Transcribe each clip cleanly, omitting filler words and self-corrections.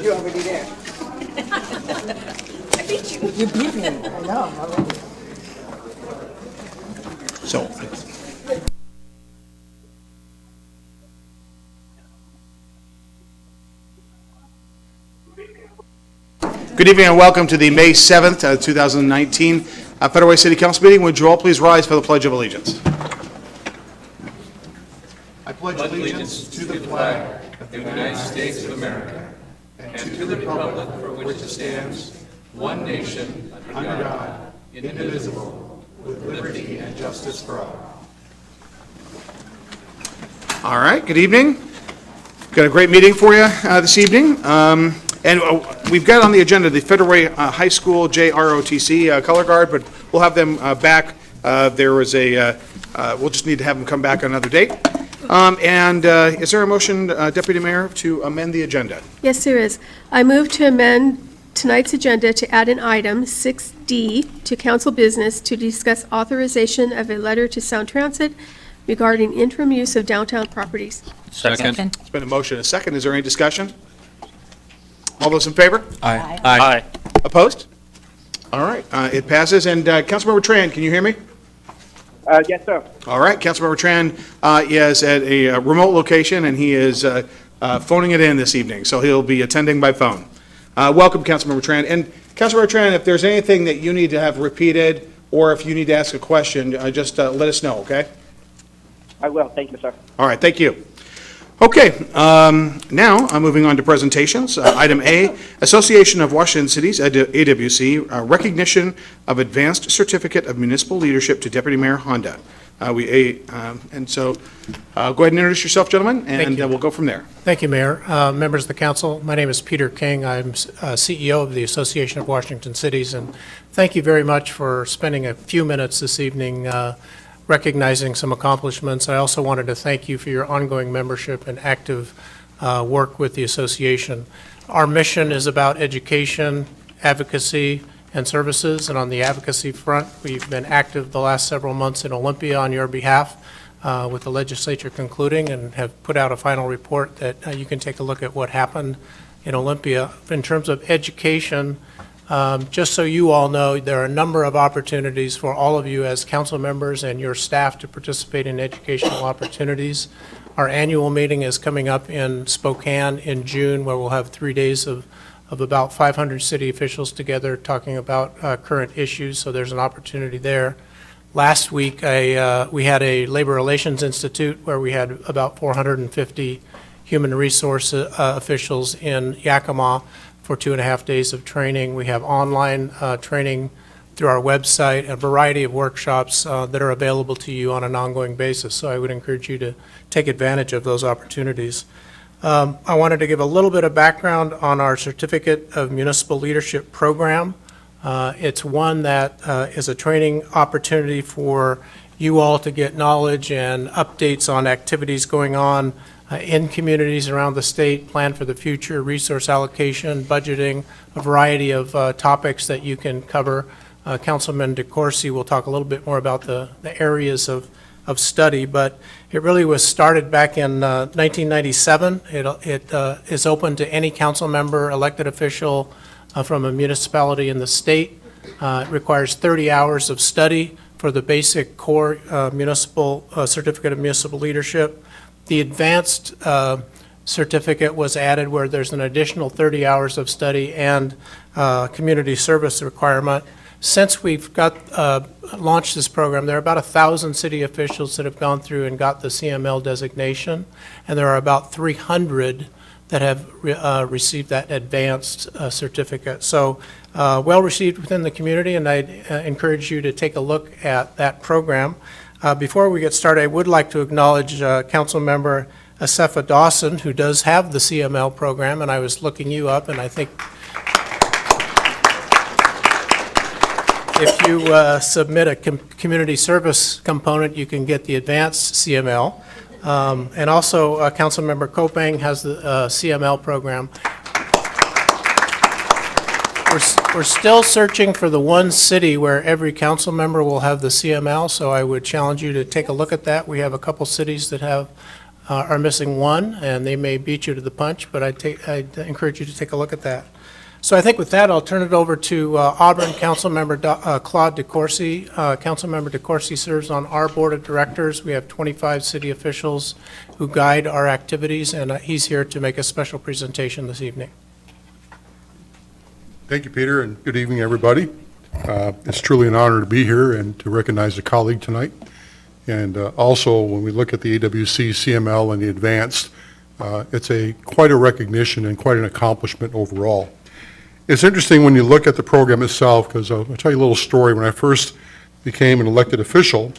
You're already there. I beat you. You beat me. I know. Already. So, good evening and welcome to the May 7th, 2019 Federal Way City Council meeting. Would you all please rise for the Pledge of Allegiance? I pledge allegiance to the flag of the United States of America and to the republic for which it stands, one nation, under God, indivisible, with liberty and justice for all. All right, good evening. Got a great meeting for you this evening. And we've got on the agenda the Federal Way High School JROTC color guard, but we'll have them back. There was a, we'll just need to have them come back on another date. Is there a motion, Deputy Mayor, to amend the agenda? Yes, there is. I move to amend tonight's agenda to add an item, 6D, to council business to discuss authorization of a letter to Sound Transit regarding interim use of downtown properties. Second. It's been a motion and a second. Is there any discussion? All those in favor? Aye. Aye. Opposed? All right, it passes. And Councilmember Tran, can you hear me? Yes, sir. All right, Councilmember Tran is at a remote location, and he is phoning it in this evening, so he'll be attending by phone. Welcome, Councilmember Tran. And Councilmember Tran, if there's anything that you need to have repeated, or if you need to ask a question, just let us know, okay? I will. Thank you, sir. All right, thank you. Okay, now I'm moving on to presentations. Item A, Association of Washington Cities, AWC, recognition of Advanced Certificate of Municipal Leadership to Deputy Mayor Honda. And so, go ahead and introduce yourself, gentlemen, and we'll go from there. Thank you, Mayor. Members of the council, my name is Peter King. I'm CEO of the Association of Washington Cities, and thank you very much for spending a few minutes this evening recognizing some accomplishments. I also wanted to thank you for your ongoing membership and active work with the association. Our mission is about education, advocacy, and services, and on the advocacy front, we've been active the last several months in Olympia on your behalf, with the legislature concluding, and have put out a final report that you can take a look at what happened in Olympia. In terms of education, just so you all know, there are a number of opportunities for all of you as council members and your staff to participate in educational opportunities. Our annual meeting is coming up in Spokane in June, where we'll have 3 days of about 500 city officials together talking about current issues, so there's an opportunity there. Last week, we had a Labor Relations Institute where we had about 450 human resource officials in Yakima for 2.5 days of training. We have online training through our website, a variety of workshops that are available to you on an ongoing basis, so I would encourage you to take advantage of those opportunities. I wanted to give a little bit of background on our Certificate of Municipal Leadership program. It's one that is a training opportunity for you all to get knowledge and updates on activities going on in communities around the state, plan for the future, resource allocation, budgeting, a variety of topics that you can cover. Councilman DeCoursey will talk a little bit more about the areas of study, but it really was started back in 1997. It is open to any council member, elected official from a municipality in the state. It requires 30 hours of study for the basic core municipal certificate of municipal leadership. The advanced certificate was added where there's an additional 30 hours of study and community service requirement. Since we've launched this program, there are about 1,000 city officials that have gone through and got the CML designation, and there are about 300 that have received that advanced certificate. So well received within the community, and I encourage you to take a look at that program. Before we get started, I would like to acknowledge Councilmember Asefa Dawson, who does have the CML program, and I was looking you up, and I think if you submit a community service component, you can get the advanced CML. And also, Councilmember Kopang has the CML program. We're still searching for the one city where every council member will have the CML, so I would challenge you to take a look at that. We have a couple cities that are missing one, and they may beat you to the punch, but I'd encourage you to take a look at that. So I think with that, I'll turn it over to Auburn Councilmember Claude DeCoursey. Councilmember DeCoursey serves on our board of directors. We have 25 city officials who guide our activities, and he's here to make a special presentation this evening. Thank you, Peter, and good evening, everybody. It's truly an honor to be here and to recognize a colleague tonight. And also, when we look at the AWC CML and the advanced, it's quite a recognition and quite an accomplishment overall. It's interesting when you look at the program itself, because I'll tell you a little story. When I first became an elected official,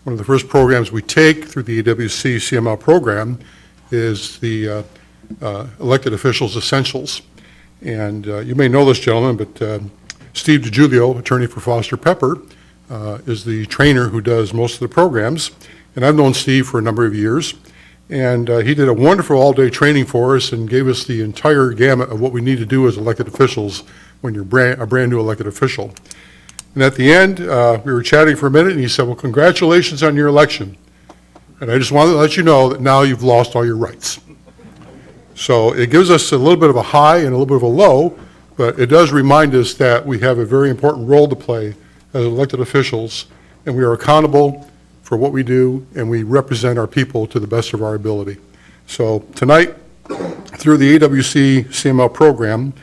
one of the first programs we take through the AWC CML program is the Elected Officials Essentials. And you may know this gentleman, but Steve DiGiulio, attorney for Foster Pepper, is the trainer who does most of the programs. And I've known Steve for a number of years. And he did a wonderful all-day training for us and gave us the entire gamut of what we need to do as elected officials when you're a brand new elected official. And at the end, we were chatting for a minute, and he said, well, congratulations on your election. And I just wanted to let you know that now you've lost all your rights. So it gives us a little bit of a high and a little bit of a low, but it does remind us that we have a very important role to play as elected officials, and we are accountable for what we do, and we represent our people to the best of our ability. So tonight, through the AWC CML program,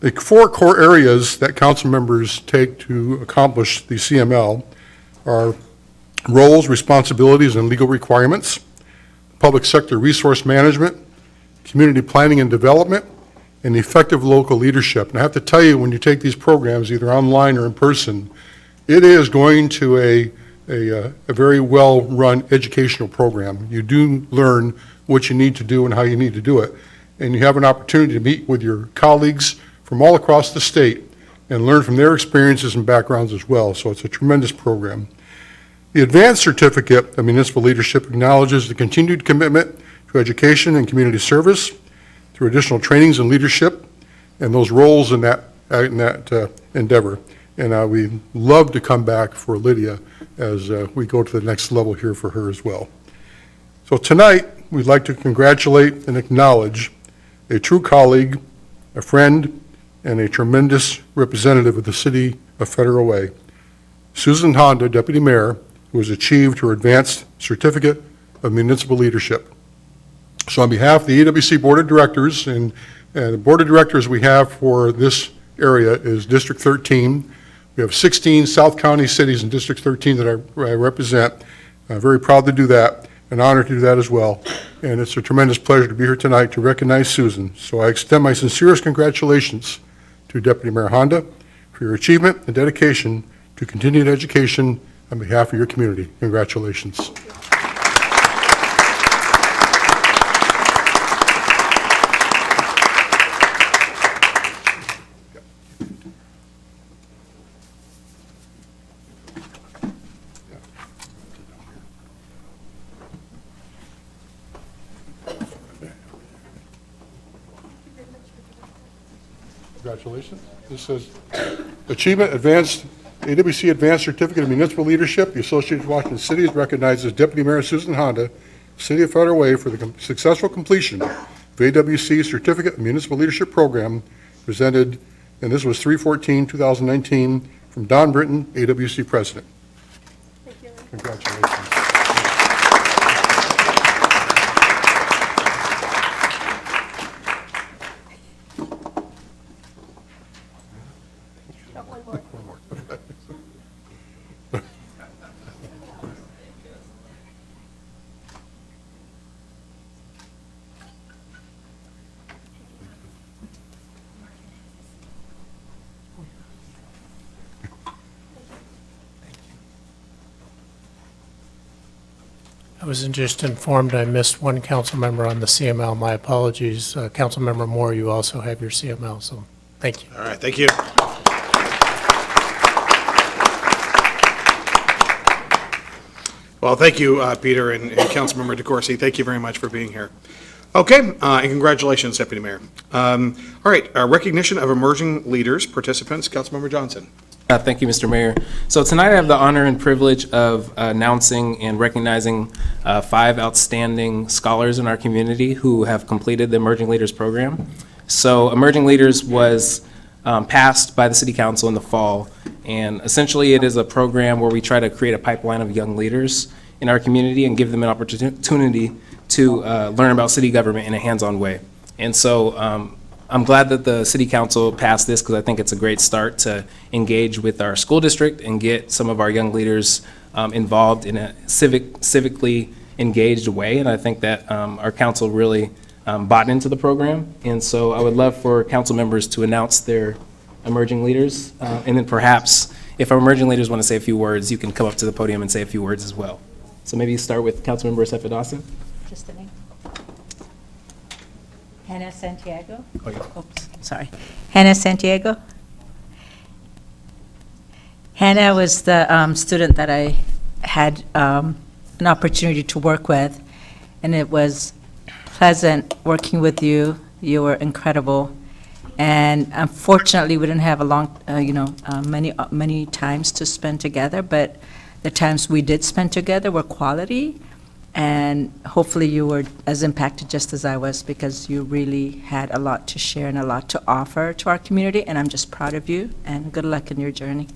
the 4 core areas that council members take to accomplish the CML are roles, responsibilities, and legal requirements, public sector resource management, community planning and development, and effective local leadership. And I have to tell you, when you take these programs, either online or in person, it is going to a very well-run educational program. You do learn what you need to do and how you need to do it. And you have an opportunity to meet with your colleagues from all across the state and learn from their experiences and backgrounds as well. So it's a tremendous program. The Advanced Certificate of Municipal Leadership acknowledges the continued commitment to education and community service through additional trainings in leadership and those roles in that endeavor. And we love to come back for Lydia as we go to the next level here for her as well. So tonight, we'd like to congratulate and acknowledge a true colleague, a friend, and a tremendous representative of the city of Federal Way, Susan Honda, Deputy Mayor, who has achieved her Advanced Certificate of Municipal Leadership. So on behalf of the AWC Board of Directors, and the Board of Directors we have for this area is District 13. We have 16 South County cities in District 13 that I represent. I'm very proud to do that, an honor to do that as well. And it's a tremendous pleasure to be here tonight to recognize Susan. So I extend my sincerest congratulations to Deputy Mayor Honda for your achievement and dedication to continued education on behalf of your community. Congratulations. Congratulations. This says Achievement Advanced, AWC Advanced Certificate of Municipal Leadership. The Association of Washington City recognizes Deputy Mayor Susan Honda, City of Federal Way, for the successful completion of AWC Certificate of Municipal Leadership Program presented, and this was 3/14/2019, from Don Britton, AWC President. Thank you. Congratulations. Got one more. I was just informed I missed one council member on the CML. My apologies. Councilmember Moore, you also have your CML, so thank you. All right, thank you. Well, thank you, Peter and Councilmember DeCoursey. Thank you very much for being here. Okay, and congratulations, Deputy Mayor. All right, recognition of emerging leaders, participants, Councilmember Johnson. Thank you, Mr. Mayor. So tonight I have the honor and privilege of announcing and recognizing 5 outstanding scholars in our community who have completed the Emerging Leaders Program. So Emerging Leaders was passed by the City Council in the fall, and essentially it is a program where we try to create a pipeline of young leaders in our community and give them an opportunity to learn about city government in a hands-on way. And so I'm glad that the City Council passed this because I think it's a great start to engage with our school district and get some of our young leaders involved in a civically engaged way. And I think that our council really bought into the program. And so I would love for council members to announce their emerging leaders. And then perhaps if our emerging leaders want to say a few words, you can come up to the podium and say a few words as well. So maybe start with Councilmember Sefa Dawson. Just the name. Hannah Santiago. Oh, yeah. Oops, sorry. Hannah Santiago. Hannah was the student that I had an opportunity to work with, and it was pleasant working with you. You were incredible, and unfortunately, we didn't have a long, many times to spend together. But the times we did spend together were quality, And hopefully you were as impacted just as I was, because you really had a lot to share and a lot to offer to our community, and I'm just proud of you, and good luck in your journey.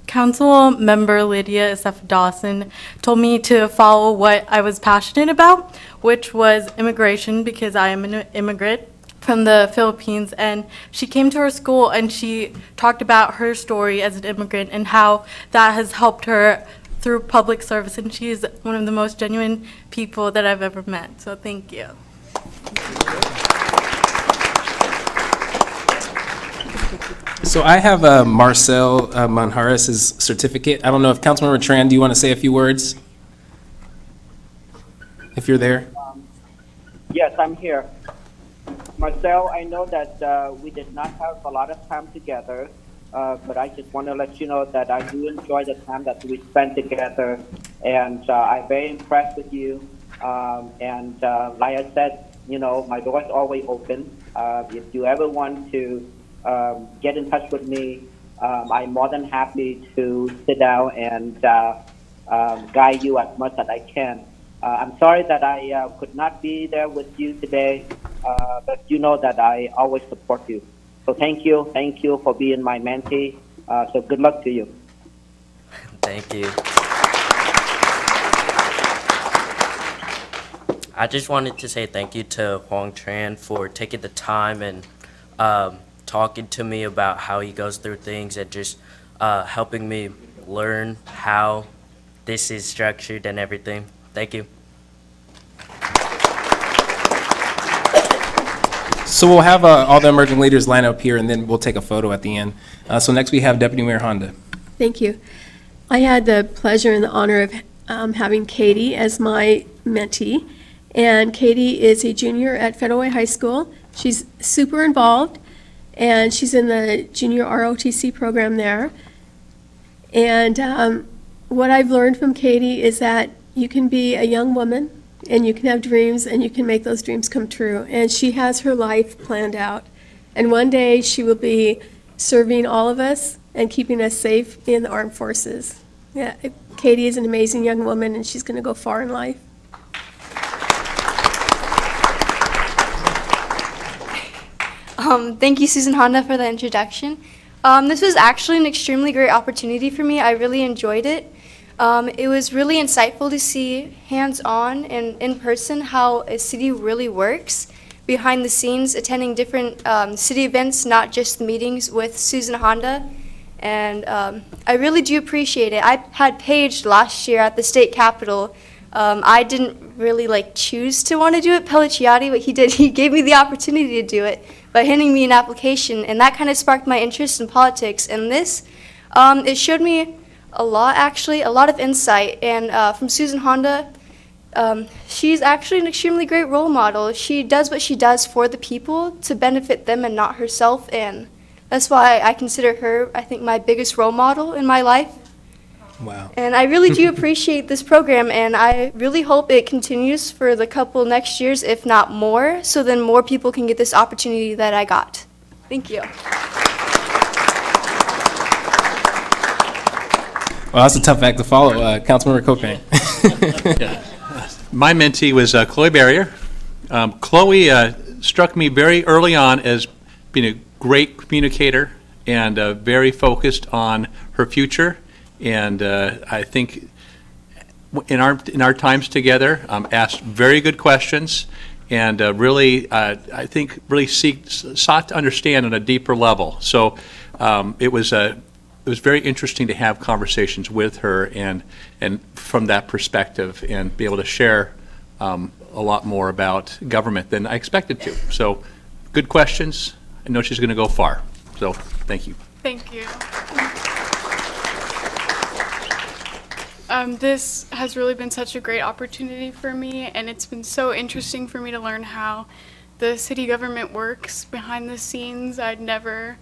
Councilmember Lydia Isef Dawson told me to follow what I was passionate about, which was immigration, because I am an immigrant from the Philippines, and she came to her school and she talked about her story as an immigrant and how that has helped her through public service, and she's one of the most genuine people that I've ever met. So thank you. So I have Marcel Manjares' certificate. I don't know if Councilmember Tran, do you want to say a few words? If you're there. Yes, I'm here. Marcel, I know that we did not have a lot of time together, but I just want to let you know that I do enjoy the time that we spent together, and I'm very impressed with you. And like I said, you know, my door is always open. If you ever want to get in touch with me, I'm more than happy to sit down and guide you as much as I can. I'm sorry that I could not be there with you today, but you know that I always support you. So thank you for being my mentee. So good luck to you. Thank you. I just wanted to say thank you to Huang Tran for taking the time and talking to me about how he goes through things and just helping me learn how this is structured and everything. Thank you. So we'll have all the emerging leaders line up here, and then we'll take a photo at the end. So next we have Deputy Mayor Honda. Thank you. I had the pleasure and the honor of having Katie as my mentee. And Katie is a junior at Federal Way High School. She's super involved, and she's in the junior ROTC program there. And what I've learned from Katie is that you can be a young woman, and you can have dreams, and you can make those dreams come true. And she has her life planned out. And one day she will be serving all of us and keeping us safe in the armed forces. Yeah, Katie is an amazing young woman, and she's going to go far in life. Thank you, Susan Honda, for the introduction. This was actually an extremely great opportunity for me. I really enjoyed it. It was really insightful to see hands-on and in person how a city really works, behind the scenes, attending different city events, not just the meetings with Susan Honda. And I really do appreciate it. I had Paige last year at the state capitol. I didn't really choose to want to do it, Pellicciati, but he did. He gave me the opportunity to do it by handing me an application, and that kind of sparked my interest in politics. And this, it showed me a lot, actually, a lot of insight. And from Susan Honda, she's actually an extremely great role model. She does what she does for the people to benefit them and not herself, and that's why I consider her, I think, my biggest role model in my life. Wow. And I really do appreciate this program, and I really hope it continues for the couple next years, if not more, so then more people can get this opportunity that I got. Thank you. Well, that's a tough act to follow. Councilmember Copang. Yeah. My mentee was Chloe Barrier. Chloe struck me very early on as being a great communicator and very focused on her future. And I think in our times together, asked very good questions, and really, I think, really sought to understand on a deeper level. So it was very interesting to have conversations with her and from that perspective, and be able to share a lot more about government than I expected to. So good questions. I know she's going to go far. So thank you. Thank you. This has really been such a great opportunity for me, and it's been so interesting for me to learn how the city government works behind the scenes. I'd never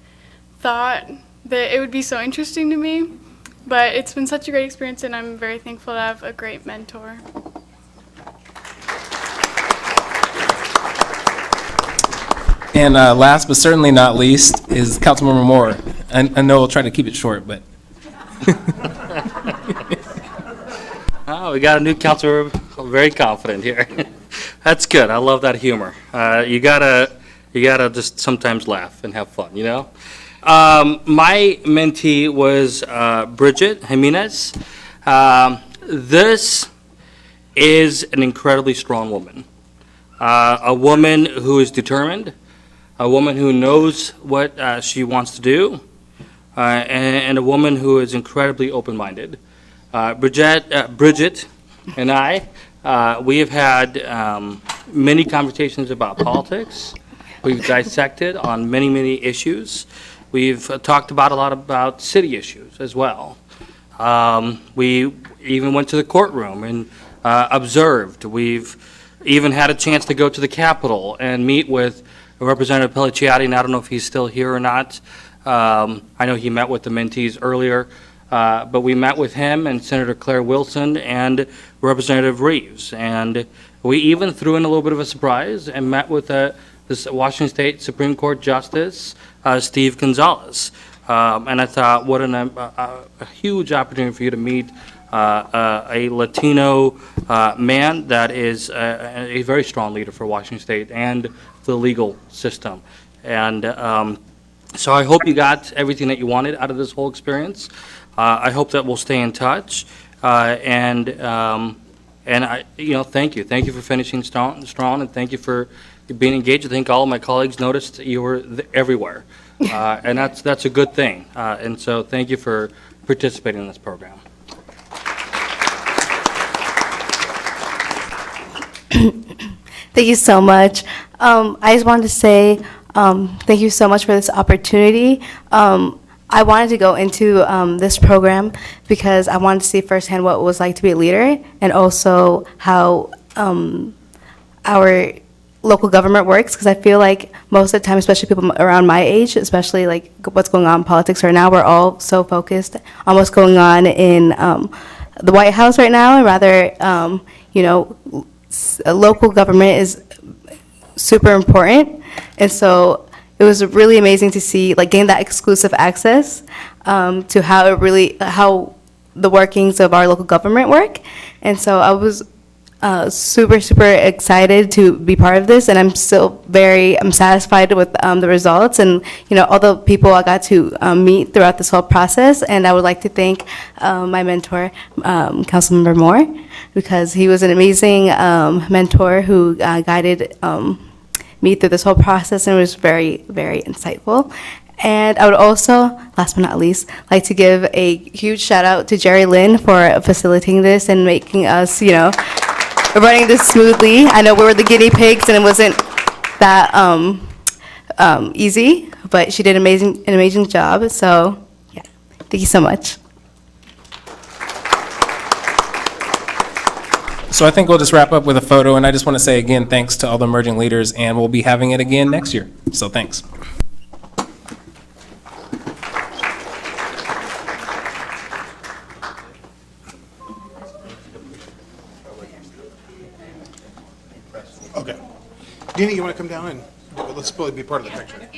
thought that it would be so interesting to me, but it's been such a great experience, and I'm very thankful to have a great mentor. And last but certainly not least is Councilmember Moore. I know we'll try to keep it short, but Oh, we got a new councilor, very confident here. That's good. I love that humor. You gotta just sometimes laugh and have fun, you know? My mentee was Bridget Jimenez. This is an incredibly strong woman. A woman who is determined, a woman who knows what she wants to do, and a woman who is incredibly open-minded. Bridget and I, we have had many conversations about politics. We've dissected on many, many issues. We've talked about a lot about city issues as well. We even went to the courtroom and observed. We've even had a chance to go to the Capitol and meet with Representative Pellicciati, and I don't know if he's still here or not. I know he met with the mentees earlier, but we met with him and Senator Claire Wilson and Representative Reeves. And we even threw in a little bit of a surprise and met with this Washington State Supreme Court Justice, Steve Gonzalez. And I thought, what a huge opportunity for you to meet a Latino man that is a very strong leader for Washington State and the legal system. And so I hope you got everything that you wanted out of this whole experience. I hope that we'll stay in touch. And I, thank you. Thank you for finishing strong, and thank you for being engaged. I think all of my colleagues noticed you were everywhere. And that's a good thing. And so thank you for participating in this program. Thank you so much. I just wanted to say thank you so much for this opportunity. I wanted to go into this program because I wanted to see firsthand what it was like to be a leader, and also how our local government works, because I feel like most of the time, especially people around my age, especially like what's going on in politics right now, we're all so focused on what's going on in the White House right now, and rather, local government is super important. And so it was really amazing to see, like, gain that exclusive access to how the workings of our local government work. And so I was super, super excited to be part of this, and I'm satisfied with the results and, all the people I got to meet throughout this whole process. And I would like to thank my mentor, Councilmember Moore, because he was an amazing mentor who guided me through this whole process, and it was very, very insightful. And I would also, last but not least, like to give a huge shout out to Jerry Lynn for facilitating this and making us, running this smoothly. I know we were the guinea pigs and it wasn't that easy, but she did an amazing job. So, yeah, thank you so much. so I think we'll just wrap up with a photo, and I just want to say again, thanks to all the emerging leaders, and we'll be having it again next year. So thanks. Okay. Dina, you want to come down and let's be part of the picture?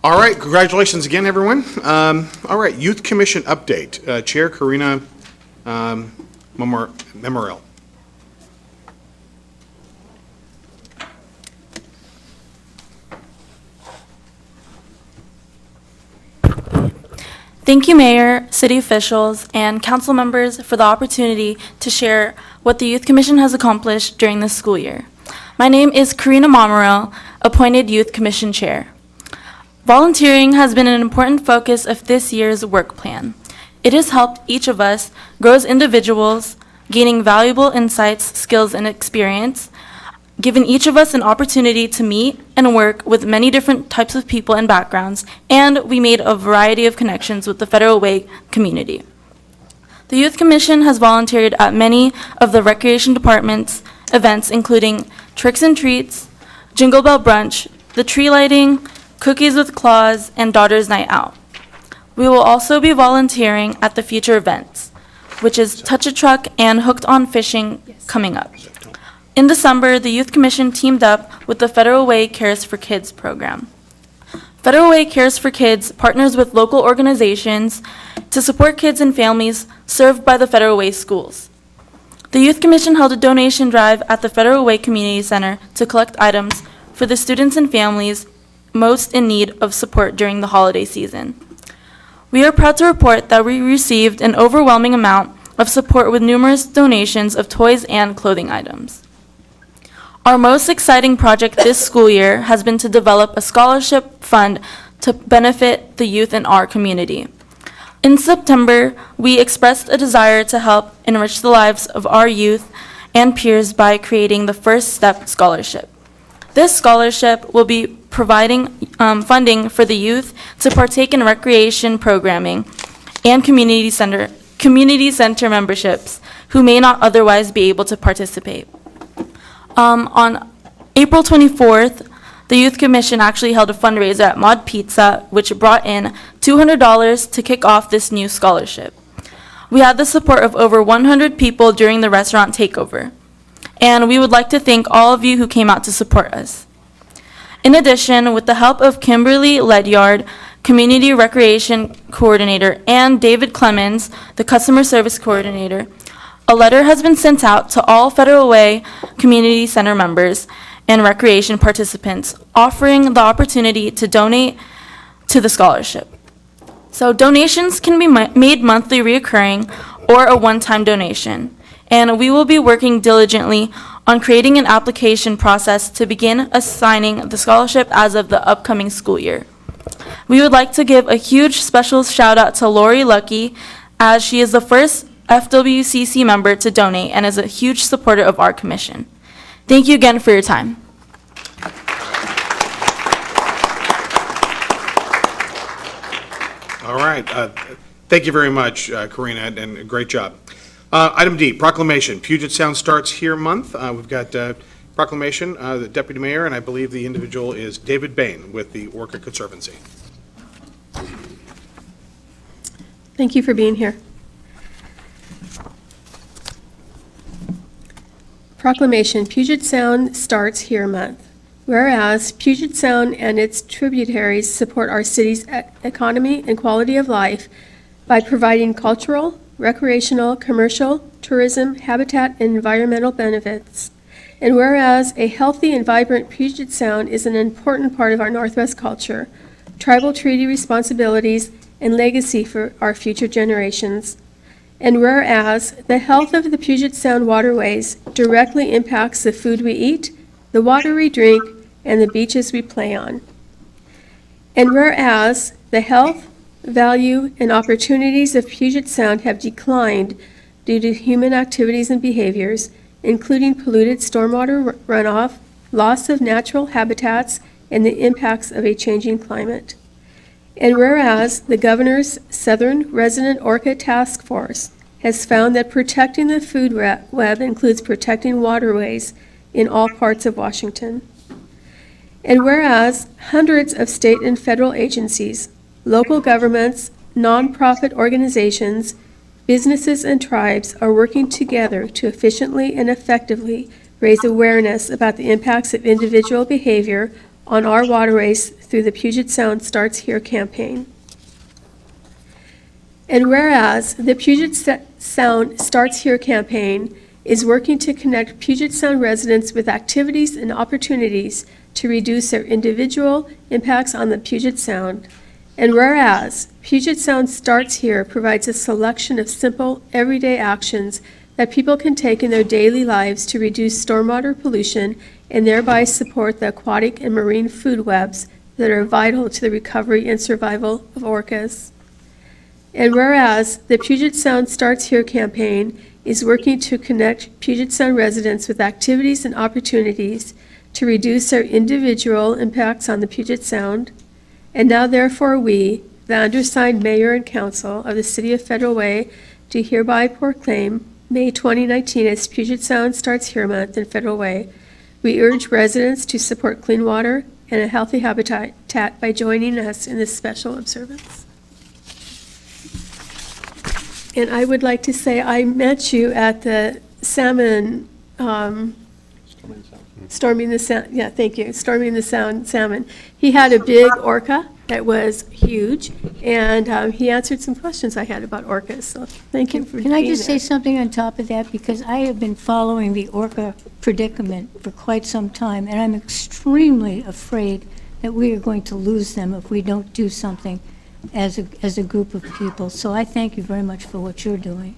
All right, congratulations again, everyone. All right, Youth Commission update. Chair Korina Mamaril. Thank you, Mayor, city officials, and council members for the opportunity to share what the Youth Commission has accomplished during this school year. My name is Korina Mamaril, appointed Youth Commission Chair. Volunteering has been an important focus of this year's work plan. It has helped each of us grow as individuals, gaining valuable insights, skills, and experience, given each of us an opportunity to meet and work with many different types of people and backgrounds, and we made a variety of connections with the Federal Way community. The Youth Commission has volunteered at many of the Recreation Department's events, including Tricks and Treats, Jingle Bell Brunch, the tree lighting, Cookies with Claws, and Daughters Night Out. We will also be volunteering at the future events, which is Touch a Truck and Hooked on Fishing coming up. In December, the Youth Commission teamed up with the Federal Way Cares for Kids program. Federal Way Cares for Kids partners with local organizations to support kids and families served by the Federal Way schools. The Youth Commission held a donation drive at the Federal Way Community Center to collect items for the students and families most in need of support during the holiday season. We are proud to report that we received an overwhelming amount of support with numerous donations of toys and clothing items. Our most exciting project this school year has been to develop a scholarship fund to benefit the youth in our community. In September, we expressed a desire to help enrich the lives of our youth and peers by creating the First Step Scholarship. This scholarship will be providing funding for the youth to partake in recreation programming and community center memberships who may not otherwise be able to participate. On April 24th, the Youth Commission actually held a fundraiser at Mod Pizza, which brought in $200 to kick off this new scholarship. We had the support of over 100 people during the restaurant takeover, and we would like to thank all of you who came out to support us. In addition, with the help of Kimberly Ledyard, Community Recreation Coordinator, and David Clemens, the Customer Service Coordinator, a letter has been sent out to all Federal Way Community Center members and recreation participants, offering the opportunity to donate to the scholarship. So donations can be made monthly reoccurring or a one-time donation, and we will be working diligently on creating an application process to begin assigning the scholarship as of the upcoming school year. We would like to give a huge special shout out to Lori Lucky, as she is the first FWCC member to donate and is a huge supporter of our commission. Thank you again for your time. All right. Thank you very much, Korina, and great job. Item D, proclamation. Puget Sound Starts Here month. We've got proclamation, the Deputy Mayor, and I believe the individual is David Bain with the Orca Conservancy. Thank you for being here. Proclamation, Puget Sound Starts Here month. Whereas Puget Sound and its tributaries support our city's economy and quality of life by providing cultural, recreational, commercial, tourism, habitat, and environmental benefits. And whereas a healthy and vibrant Puget Sound is an important part of our Northwest culture, tribal treaty responsibilities, and legacy for our future generations. And whereas the health of the Puget Sound waterways directly impacts the food we eat, the water we drink, and the beaches we play on. And whereas the health, value, and opportunities of Puget Sound have declined due to human activities and behaviors, including polluted stormwater runoff, loss of natural habitats, and the impacts of a changing climate. And whereas the Governor's Southern Resident Orca Task Force has found that protecting the food web includes protecting waterways in all parts of Washington. And whereas hundreds of state and federal agencies, local governments, nonprofit organizations, businesses, and tribes are working together to efficiently and effectively raise awareness about the impacts of individual behavior on our waterways through the Puget Sound Starts Here campaign. And whereas the Puget Sound Starts Here campaign is working to connect Puget Sound residents with activities and opportunities to reduce their individual impacts on the Puget Sound. And whereas Puget Sound Starts Here provides a selection of simple, everyday actions that people can take in their daily lives to reduce stormwater pollution and thereby support the aquatic and marine food webs that are vital to the recovery and survival of orcas. And whereas the Puget Sound Starts Here campaign is working to connect Puget Sound residents with activities and opportunities to reduce their individual impacts on the Puget Sound, and now therefore we, the undersigned mayor and council of the City of Federal Way, do hereby proclaim May 2019 as Puget Sound Starts Here Month in Federal Way. We urge residents to support clean water and a healthy habitat by joining us in this special observance. And I would like to say I met you at the salmon, Storming the Sound, yeah, thank you, Storming the Sound salmon. He had a big orca that was huge, and he answered some questions I had about orcas, so thank you for being Can I just there. say something on top of that? Because I have been following the orca predicament for quite some time, and I'm extremely afraid that we are going to lose them if we don't do something as a group of people. So I thank you very much for what you're doing.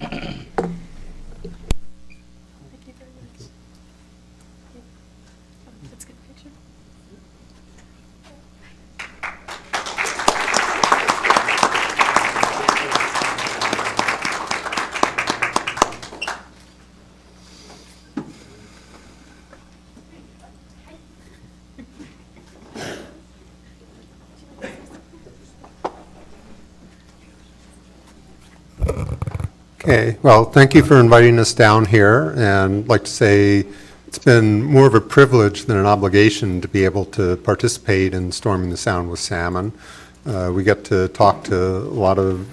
Okay, well, thank you for inviting us down here, and I'd like to say it's been more of a privilege than an obligation to be able to participate in Storming the Sound with Salmon. We get to talk to a lot of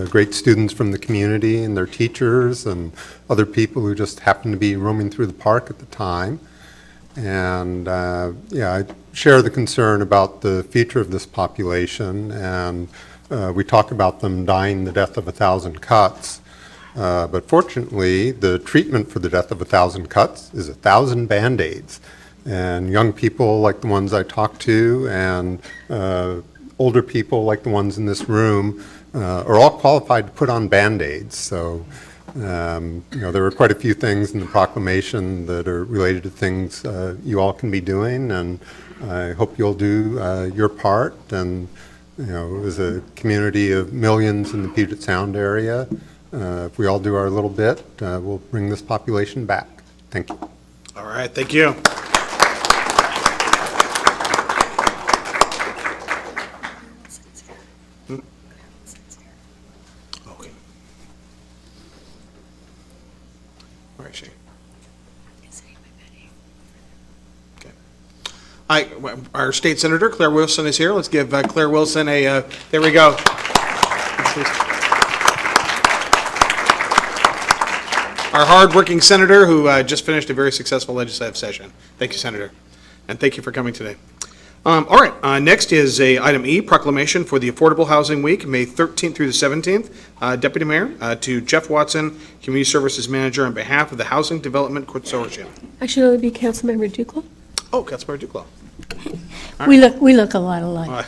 great students from the community and their teachers and other people who just happen to be roaming through the park at the time. And yeah, I share the concern about the future of this population, and we talk about them dying the death of 1,000 cuts. But fortunately, the treatment for the death of 1,000 cuts is 1,000 Band-Aids. And young people like the ones I talk to and older people like the ones in this room are all qualified to put on Band-Aids. So, you know, there were quite a few things in the proclamation that are related to things you all can be doing, and I hope you'll do your part. And, you know, as a community of millions in the Puget Sound area, if we all do our little bit, we'll bring this population back. Thank you. All right, thank you. Okay. All right, Shari. Okay. Our state senator, Claire Wilson, is here. Let's give Claire Wilson a, there we go. Our hard-working senator who just finished a very successful legislative session. Thank you, Senator, and thank you for coming today. All right, next is item E, proclamation for the Affordable Housing Week, May 13th through the 17th. Deputy Mayor, to Jeff Watson, Community Services Manager, on behalf of the Housing Development Consortium. Actually, it would be Councilmember Duclos. Oh, Councilmember Duclos. We look a lot alike.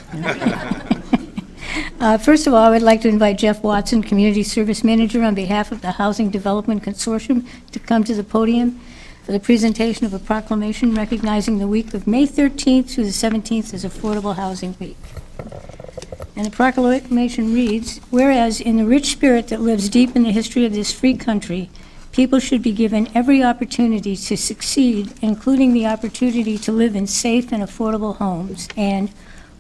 First of all, I would like to invite Jeff Watson, Community Service Manager, on behalf of the Housing Development Consortium, to come to the podium for the presentation of a proclamation recognizing the week of May 13th through the 17th as Affordable Housing Week. And the proclamation reads, whereas in the rich spirit that lives deep in the history of this free country, people should be given every opportunity to succeed, including the opportunity to live in safe and affordable homes. And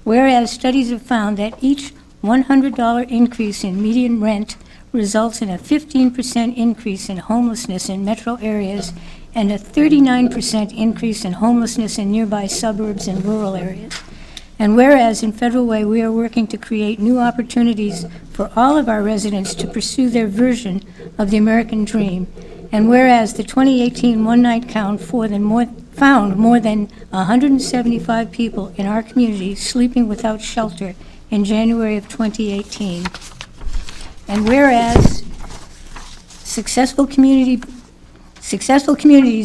whereas studies have found that each $100 increase in median rent results in a 15% increase in homelessness in metro areas and a 39% increase in homelessness in nearby suburbs and rural areas. And whereas in Federal Way we are working to create new opportunities for all of our residents to pursue their version of the American dream, and whereas the 2018 one-night count found more than 175 people in our community sleeping without shelter in January of 2018. And whereas successful communities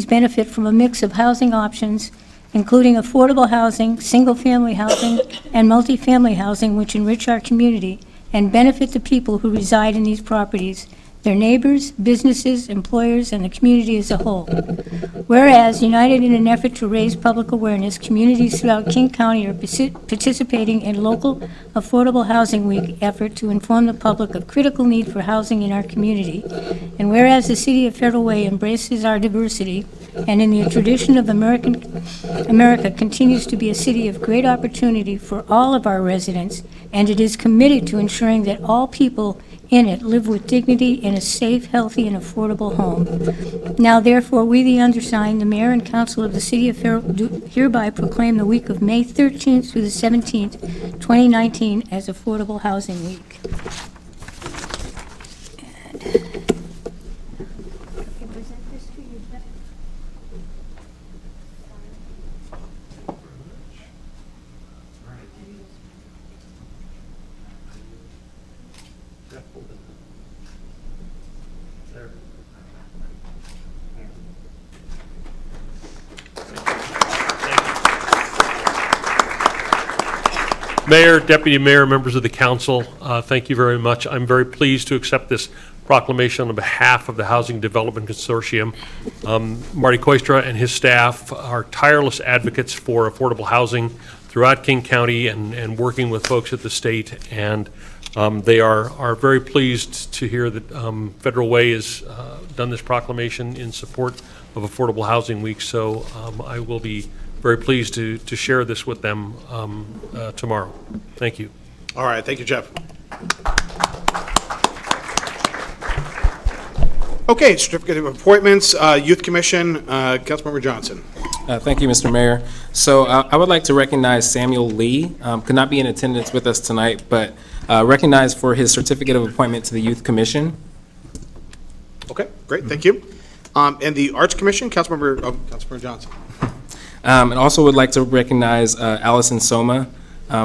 benefit from a mix of housing options, including affordable housing, single-family housing, and multifamily housing, which enrich our community and benefit the people who reside in these properties, their neighbors, businesses, employers, and the community as a whole. Whereas, united in an effort to raise public awareness, communities throughout King County are participating in local Affordable Housing Week effort to inform the public of critical need for housing in our community. And whereas the City of Federal Way embraces our diversity, and in the tradition of America continues to be a city of great opportunity for all of our residents, and it is committed to ensuring that all people in it live with dignity in a safe, healthy, and affordable home. Now, therefore, we, the undersigned, the Mayor and Council of the City of Federal, do hereby proclaim the week of May 13th through the 17th, 2019 as Affordable Housing Week. Mayor, Deputy Mayor, members of the council, thank you very much. I'm very pleased to accept this proclamation on behalf of the Housing Development Consortium. Marty Koistra and his staff are tireless advocates for affordable housing throughout King County and working with folks at the state. And they are very pleased to hear that Federal Way has done this proclamation in support of Affordable Housing Week. So I will be very pleased to share this with them tomorrow. Thank you. All right, thank you, Jeff. Okay, certificate of appointments, Youth Commission, Councilmember Johnson. Thank you, Mr. Mayor. So I would like to recognize Samuel Lee. Could not be in attendance with us tonight, but recognized for his certificate of appointment to the Youth Commission. Okay, great, thank you. And the Arts Commission, Councilmember Johnson. And also would like to recognize Allison Soma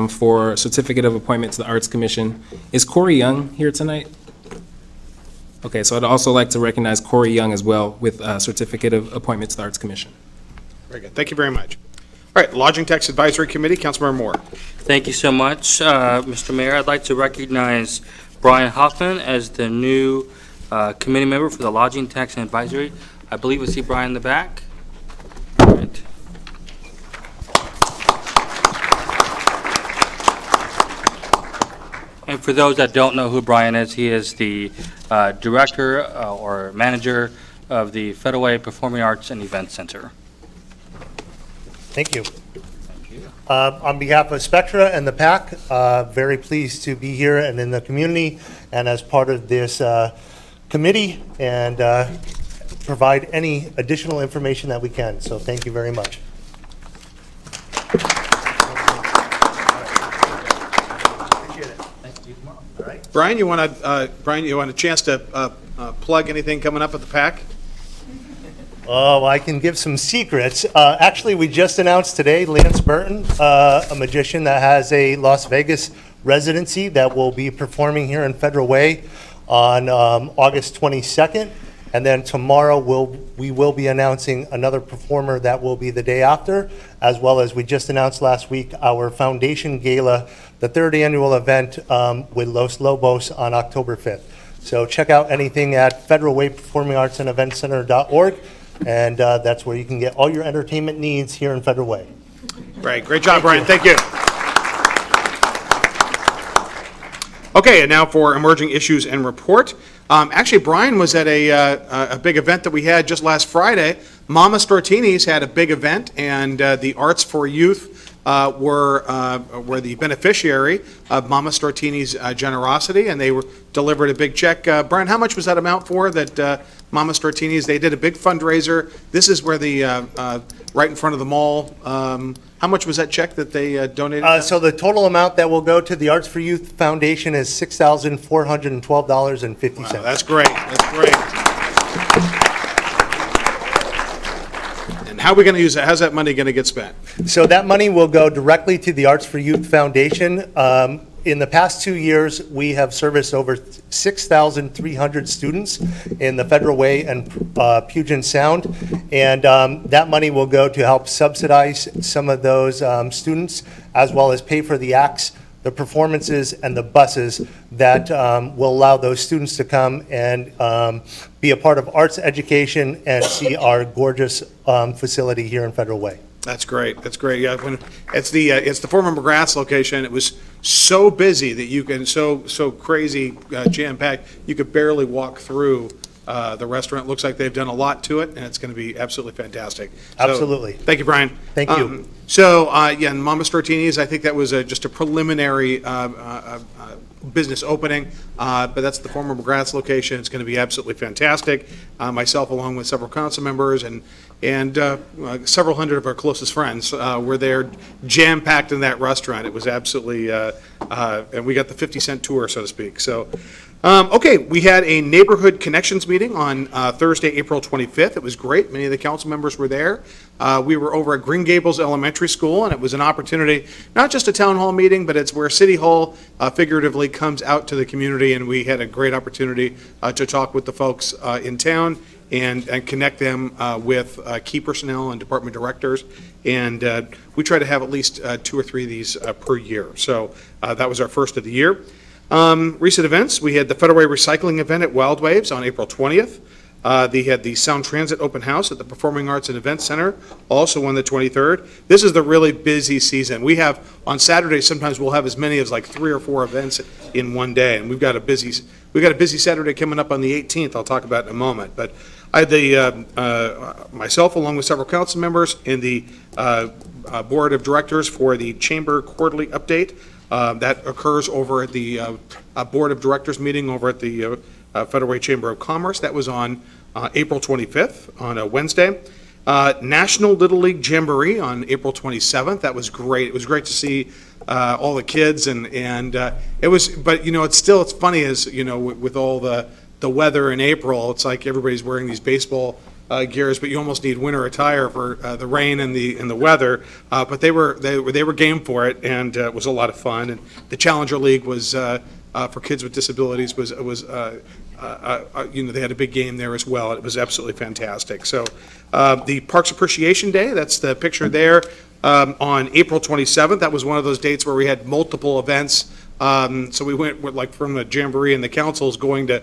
for certificate of appointment to the Arts Commission. Is Corey Young here tonight? Okay, so I'd also like to recognize Corey Young as well with certificate of appointment to the Arts Commission. Very good, thank you very much. All right, Lodging Tax Advisory Committee, Councilmember Moore. Thank you so much, Mr. Mayor. I'd like to recognize Brian Hoffman as the new committee member for the Lodging Tax and Advisory. I believe we see Brian in the back. All right. And for those that don't know who Brian is, he is the director or manager of the Federal Way Performing Arts and Events Center. Thank you. On behalf of Spectra and the PAC, very pleased to be here and in the community and as part of this committee and provide any additional information that we can. So thank you very much. Brian, you want a chance to plug anything coming up at the PAC? Oh, I can give some secrets. Actually, we just announced today Lance Burton, a magician that has a Las Vegas residency that will be performing here in Federal Way on August 22nd. And then tomorrow we will be announcing another performer that will be the day after, as well as we just announced last week our Foundation Gala, the third annual event with Los Lobos on October 5th. So check out anything at Federal Way Performing Arts and Event Center.org, and that's where you can get all your entertainment needs here in Federal Way. Right, great job, Brian. Thank you. Okay, and now for emerging issues and report. Actually, Brian was at a big event that we had just last Friday. Mama Stortini's had a big event, and the Arts for Youth were the beneficiary of Mama Stortini's generosity, and they delivered a big check. Brian, how much was that amount for that Mama Stortini's? They did a big fundraiser. This is where the right in front of the mall. How much was that check that they donated? So the total amount that will go to the Arts for Youth Foundation is $6,412.50. Wow, that's great. That's great. And how are we going to use it? How's that money going to get spent? So that money will go directly to the Arts for Youth Foundation. In the past 2 years, we have serviced over 6,300 students in the Federal Way and Puget Sound, and that money will go to help subsidize some of those students, as well as pay for the acts, the performances, and the buses that will allow those students to come and be a part of arts education and see our gorgeous facility here in Federal Way. That's great. That's great. Yeah, when it's the former McGrath's location. It was so busy that you can so crazy jam packed. You could barely walk through the restaurant. Looks like they've done a lot to it, and it's going to be absolutely fantastic. So, Absolutely. Thank you, Brian. Thank you. Yeah, and Mama Stortini's. I think that was just a preliminary business opening, but that's the former McGrath's location. It's going to be absolutely fantastic. Myself, along with several council members and several hundred of our closest friends were there, jam-packed in that restaurant. It was absolutely, and we got the 50-cent tour, so to speak. So, okay, we had a neighborhood connections meeting on Thursday, April 25th. It was great. Many of the council members were there. We were over at Green Gables Elementary School, and it was an opportunity, not just a town hall meeting, but it's where City Hall figuratively comes out to the community, and we had a great opportunity to talk with the folks in town and connect them with key personnel and department directors. And we try to have at least 2 or 3 of these per year. So that was our first of the year. Recent events, we had the Federal Way Recycling event at Wild Waves on April 20th. They had the Sound Transit Open House at the Performing Arts and Events Center, also on the 23rd. This is the really busy season. We have, on Saturdays, sometimes we'll have as many as like 3 or 4 events in one day, and we've got a busy Saturday coming up on the 18th. I'll talk about in a moment. But I had myself, along with several council members, and the board of directors for the Chamber Quarterly Update. That occurs over at the Board of Directors meeting over at the Federal Way Chamber of Commerce. That was on April 25th, on a Wednesday. National Little League Jamboree on April 27th. That was great. It was great to see all the kids, and it was, but it's funny as, with all the weather in April, it's like everybody's wearing these baseball gears, but you almost need winter attire for the rain and the weather. But they were game for it, and it was a lot of fun. And the Challenger League was for kids with disabilities was they had a big game there as well. It was absolutely fantastic. So the Parks Appreciation Day, that's the picture there, on April 27th. That was one of those dates where we had multiple events. So we went with, from the Jamboree and the councils going to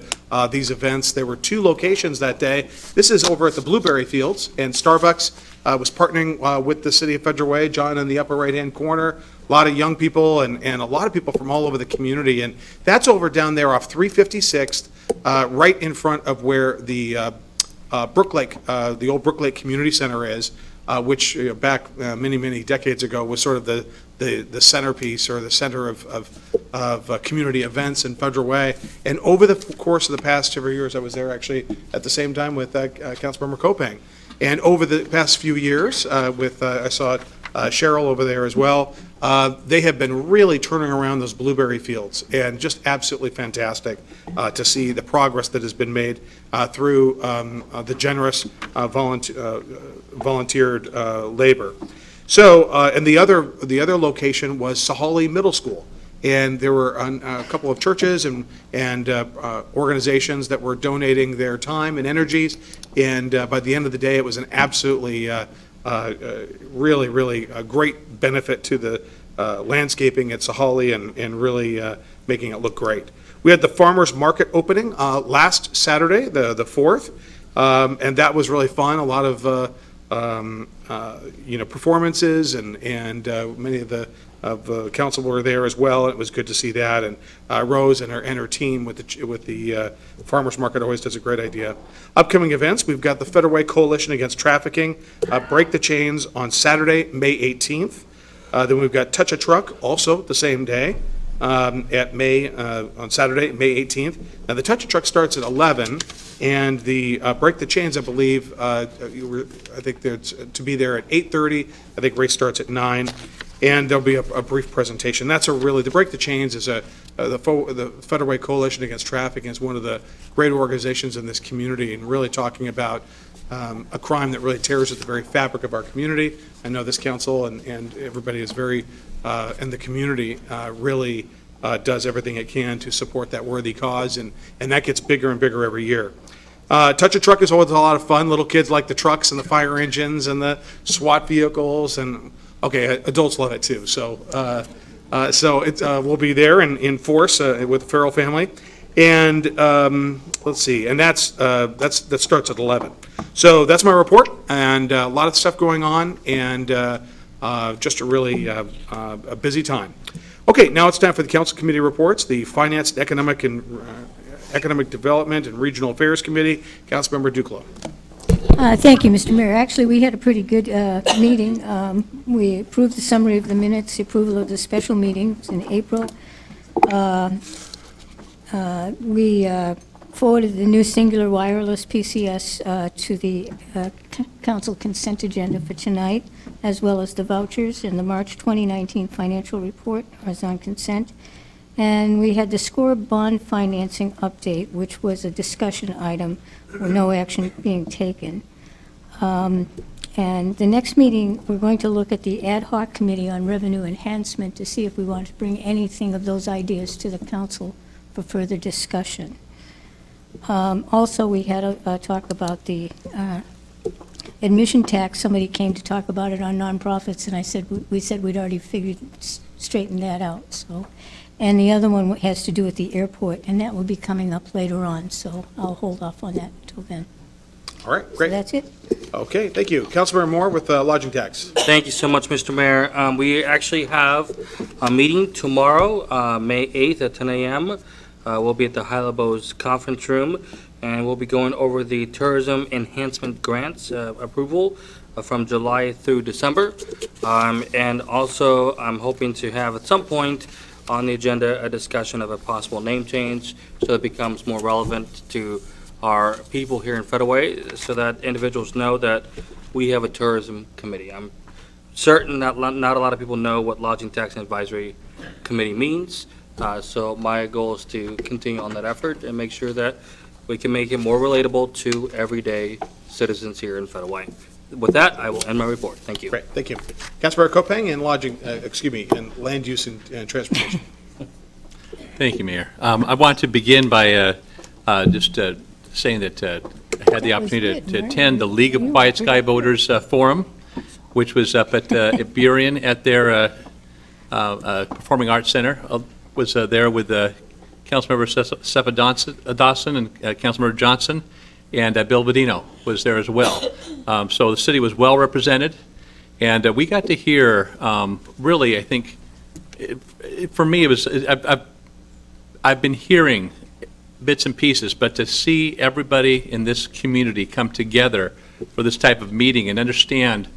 these events. There were 2 locations that day. This is over at the Blueberry Fields, and Starbucks was partnering with the City of Federal Way. John in the upper right-hand corner. A lot of young people and a lot of people from all over the community. And that's over down there off 356th, right in front of where the Brook Lake, the old Brook Lake Community Center is, which back many, many decades ago was sort of the centerpiece or the center of community events in Federal Way. And over the course of the past several years, I was there actually at the same time with Councilmember Kopang. And over the past few years, I saw Cheryl over there as well, they have been really turning around those Blueberry Fields, and just absolutely fantastic to see the progress that has been made through the generous volunteered labor. So, and the other location was Sahali Middle School, and there were a couple of churches and organizations that were donating their time and energies, and by the end of the day, it was an absolutely really a great benefit to the landscaping at Sahali and really making it look great. We had the farmers market opening last Saturday, the 4th, and that was really fun. A lot of performances and many of the council were there as well. It was good to see that, and Rose and her team with the farmers market always does a great idea. Upcoming events: we've got the Federal Way Coalition Against Trafficking, Break the Chains on Saturday, May 18th. Then we've got Touch a Truck, also the same day, on Saturday, May 18th. Now the Touch a Truck starts at 11, and the Break the Chains, I believe, I think to be there at 8:30. I think race starts at 9. And there'll be a brief presentation. That's the Break the Chains is the Federal Way Coalition Against Trafficking is one of the great organizations in this community, and really talking about a crime that really tears at the very fabric of our community. I know this council and everybody is very, and the community really does everything it can to support that worthy cause, and that gets bigger and bigger every year. Touch a Truck is always a lot of fun. Little kids like the trucks and the fire engines and the SWAT vehicles, and okay, adults love it too. So we'll be there in force with the Farrell family, and let's see, and that starts at 11. So that's my report, and a lot of stuff going on, and just a really a busy time. Okay, now it's time for the council committee reports. The Finance, and Economic Development and Regional Affairs Committee, Councilmember Duclos. Thank you, Mr. Mayor. Actually, we had a pretty good meeting. We approved the summary of the minutes, the approval of the special meetings in April. We forwarded the new singular wireless PCS to the council consent agenda for tonight, as well as the vouchers, and the March 2019 financial report is on consent. And we had the SCORE bond financing update, which was a discussion item with no action being taken. And the next meeting, we're going to look at the ad hoc committee on revenue enhancement to see if we want to bring anything of those ideas to the council for further discussion. Also, we had a talk about the admission tax. Somebody came to talk about it on nonprofits, and we said we'd already straightened that out. So. And the other one has to do with the airport, and that will be coming up later on, so I'll hold off on that until then. All right, great. So that's it. Okay, thank you. Councilmember Moore with lodging tax. Thank you so much, Mr. Mayor. We actually have a meeting tomorrow, May 8th at 10 a.m. We'll be at the High-Lobos Conference Room, and we'll be going over the Tourism Enhancement Grants approval from July through December. And also, I'm hoping to have at some point on the agenda a discussion of a possible name change so it becomes more relevant to our people here in Federal, so that individuals know that we have a tourism committee. I'm certain that not a lot of people know what Lodging Tax and Advisory Committee means, so my goal is to continue on that effort and make sure that we can make it more relatable to everyday citizens here in Federal. With that, I will end my report. Thank you. Great, thank you. Councilmember Kopang and and land use and transportation. Thank you, Mayor. I want to begin by just saying that I had the opportunity to attend the League of Quiet Sky Voters Forum, which was up at Burien at their Performing Arts Center. Was there with Councilmember Sefa Dawson and Councilmember Johnson, and Bill Badino was there as well. So the city was well represented, and we got to hear, really, I think, for me, it was, I've been hearing bits and pieces, but to see everybody in this community come together for this type of meeting and understand,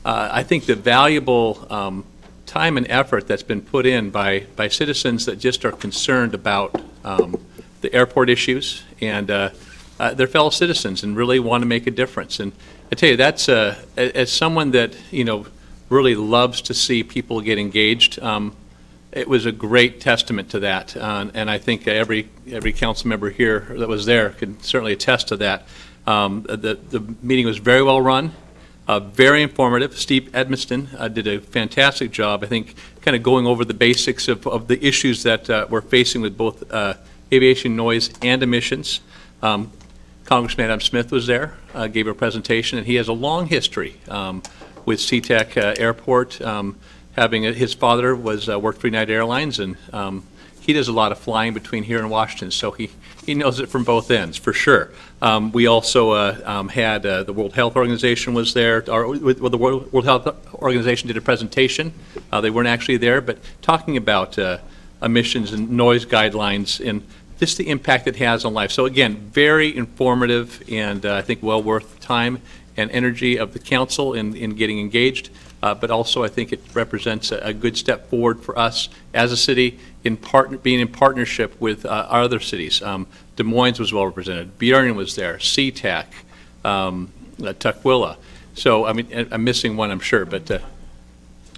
I think, the valuable time and effort that's been put in by citizens that just are concerned about the airport issues and their fellow citizens and really want to make a difference. And I tell you, that's, as someone that, really loves to see people get engaged, it was a great testament to that. And I think every council member here that was there can certainly attest to that. The meeting was very well run, very informative. Steve Edmiston did a fantastic job, I think, kind of going over the basics of the issues that we're facing with both aviation noise and emissions. Congressman Adam Smith was there, gave a presentation, and he has a long history with SeaTac Airport. His father worked for United Airlines, and he does a lot of flying between here and Washington, so he knows it from both ends, for sure. We also had the World Health Organization was there, or the World Health Organization did a presentation. They weren't actually there, but talking about emissions and noise guidelines and just the impact it has on life. So again, very informative, and I think well worth time and energy of the council in getting engaged. But also I think it represents a good step forward for us as a city in being in partnership with our other cities. Des Moines was well represented. Burien was there. SeaTac, Tukwila. So I mean, I'm missing one, I'm sure, but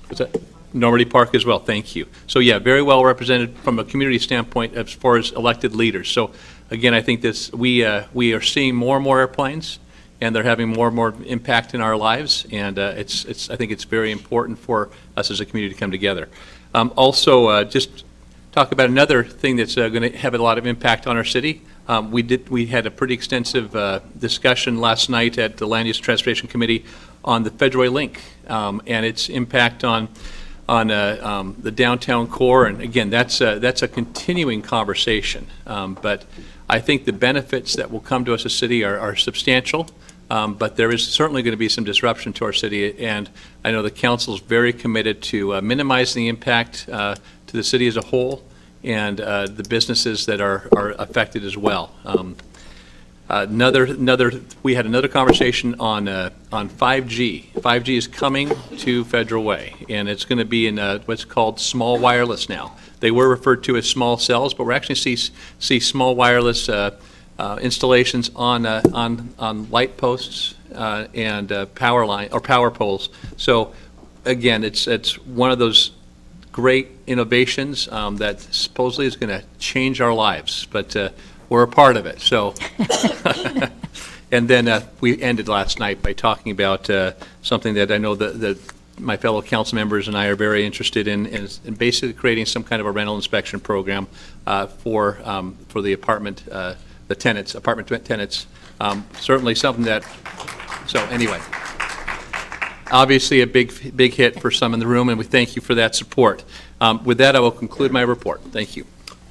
what's that? Normandy Park as well. Thank you. So yeah, very well represented from a community standpoint as far as elected leaders. So again, I think we are seeing more and more airplanes, and they're having more and more impact in our lives, and I think it's very important for us as a community to come together. Also, just talk about another thing that's going to have a lot of impact on our city. We had a pretty extensive discussion last night at the Land Use Transportation Committee on the Federal Link and its impact on the downtown core. And again, that's a continuing conversation. But I think the benefits that will come to us as a city are substantial. But there is certainly going to be some disruption to our city, and I know the council is very committed to minimizing the impact to the city as a whole and the businesses that are affected as well. We had another conversation on 5G. 5G is coming to Federal Way, and it's going to be in what's called small wireless now. They were referred to as small cells, but we're actually see small wireless installations on light posts and power line or power poles. So again, it's one of those great innovations that supposedly is going to change our lives, but we're a part of it. So, and then we ended last night by talking about something that I know that my fellow council members and I are very interested in basically creating some kind of a rental inspection program for the apartment tenants. Certainly something that. So anyway. Obviously, a big hit for some in the room, and we thank you for that support. With that, I will conclude my report. Thank you.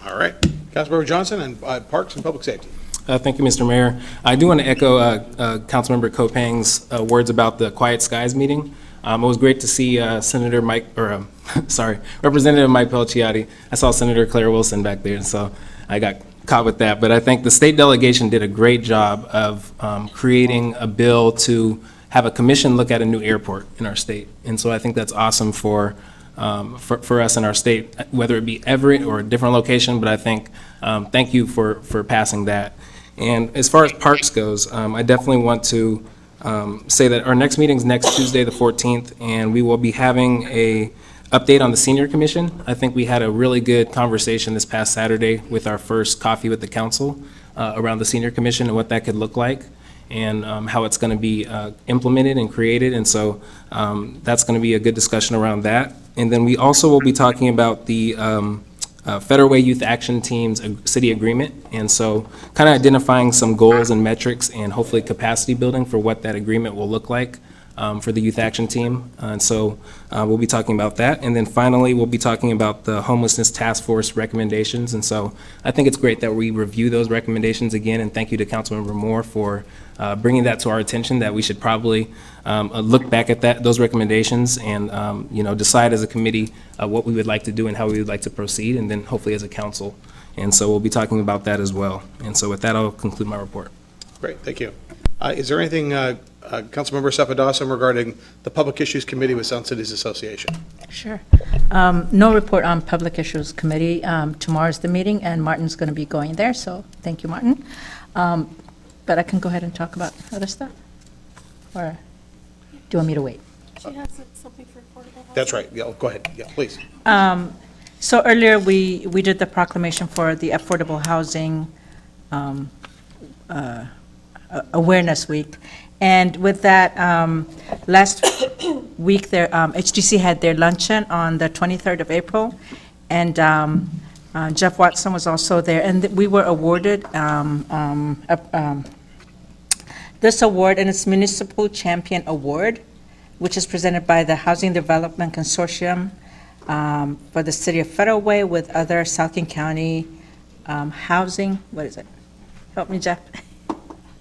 All right. Councilmember Johnson and Parks and Public Safety. Thank you, Mr. Mayor. I do want to echo Councilmember Kopang's words about the Quiet Skies meeting. It was great to see Representative Mike Pelciati. I saw Senator Claire Wilson back there, so I got caught with that. But I think the state delegation did a great job of creating a bill to have a commission look at a new airport in our state. And so I think that's awesome for us in our state, whether it be Everett or a different location, but I think, thank you for passing that. And as far as parks goes, I definitely want to say that our next meeting is next Tuesday, the 14th, and we will be having a update on the Senior Commission. I think we had a really good conversation this past Saturday with our first coffee with the council around the Senior Commission and what that could look like, and how it's going to be implemented and created. And so that's going to be a good discussion around that. And then we also will be talking about the Federal Way Youth Action Team's city agreement. And so kind of identifying some goals and metrics and hopefully capacity building for what that agreement will look like for the Youth Action Team. And so we'll be talking about that. And then finally, we'll be talking about the Homelessness Task Force recommendations. And so I think it's great that we review those recommendations again. And thank you to Councilmember Moore for bringing that to our attention, that we should probably look back at those recommendations and decide as a committee what we would like to do and how we would like to proceed, and then hopefully as a council. And so we'll be talking about that as well. And so with that, I'll conclude my report. Great, thank you. Is there anything, Councilmember Sapadawson, regarding the Public Issues Committee with Sound Cities Association? Sure. No report on Public Issues Committee. Tomorrow's the meeting, and Martin's going to be going there, so thank you, Martin. But I can go ahead and talk about other stuff? Or do you want me to wait? She has something for affordable housing. That's right. Yeah, go ahead. Yeah, please. So earlier, we did the proclamation for the Affordable Housing Awareness Week. And with that, last week, HDC had their luncheon on the 23rd of April. And Jeff Watson was also there. And we were awarded this award, and it's Municipal Champion Award, which is presented by the Housing Development Consortium for the City of Federal Way with other South King County housing, what is it? Help me, Jeff.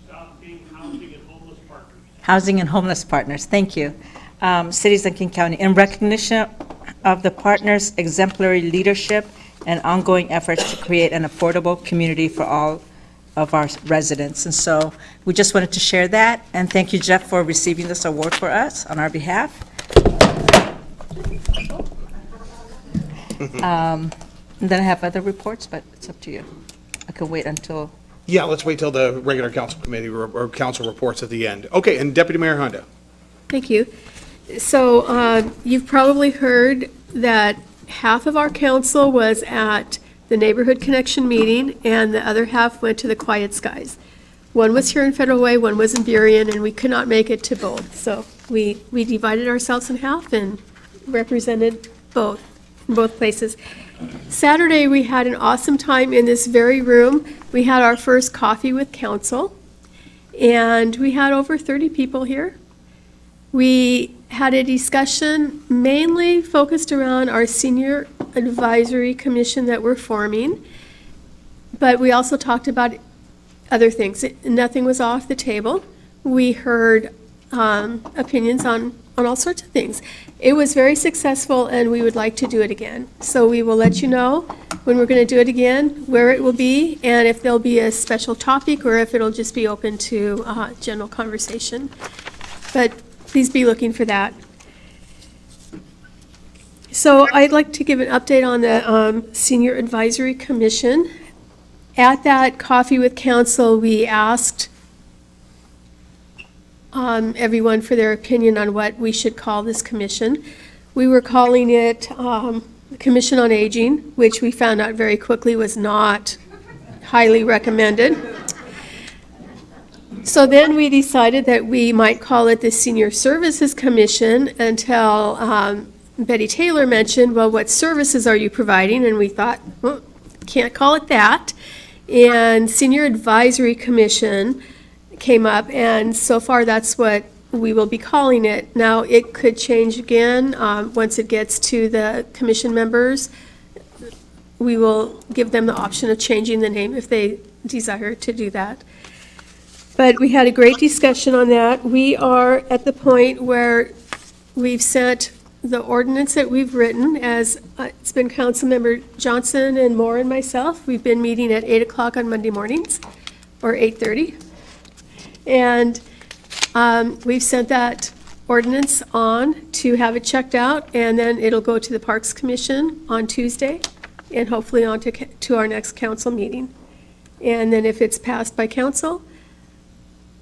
South King Housing and Homeless Partners. Housing and Homeless Partners, thank you. Cities in King County, in recognition of the partners' exemplary leadership and ongoing efforts to create an affordable community for all of our residents. And so we just wanted to share that, and thank you, Jeff, for receiving this award for us on our behalf. And then I have other reports, but it's up to you. I could wait until. Yeah, let's wait till the regular council committee or council reports at the end. Okay, and Deputy Mayor Honda. Thank you. So you've probably heard that half of our council was at the Neighborhood Connection meeting, and the other half went to the Quiet Skies. One was here in Federal Way, one was in Burien, and we could not make it to both. So we divided ourselves in half and represented both places. Saturday, we had an awesome time in this very room. We had our first coffee with council, and we had over 30 people here. We had a discussion mainly focused around our senior advisory commission that we're forming, but we also talked about other things. Nothing was off the table. We heard opinions on all sorts of things. It was very successful, and we would like to do it again. So we will let you know when we're going to do it again, where it will be, and if there'll be a special topic or if it'll just be open to general conversation. But please be looking for that. So I'd like to give an update on the Senior Advisory Commission. At that coffee with council, we asked everyone for their opinion on what we should call this commission. We were calling it Commission on Aging, which we found out very quickly was not highly recommended. So then we decided that we might call it the Senior Services Commission until Betty Taylor mentioned, well, what services are you providing? And we thought, well, can't call it that. And Senior Advisory Commission came up, and so far that's what we will be calling it. Now, it could change again once it gets to the commission members. We will give them the option of changing the name if they desire to do that. But we had a great discussion on that. We are at the point where we've sent the ordinance that we've written, as it's been Councilmember Johnson and Moore and myself. We've been meeting at 8 o'clock on Monday mornings, or 8:30. And we've sent that ordinance on to have it checked out, and then it'll go to the Parks Commission on Tuesday, and hopefully on to our next council meeting. And then if it's passed by council,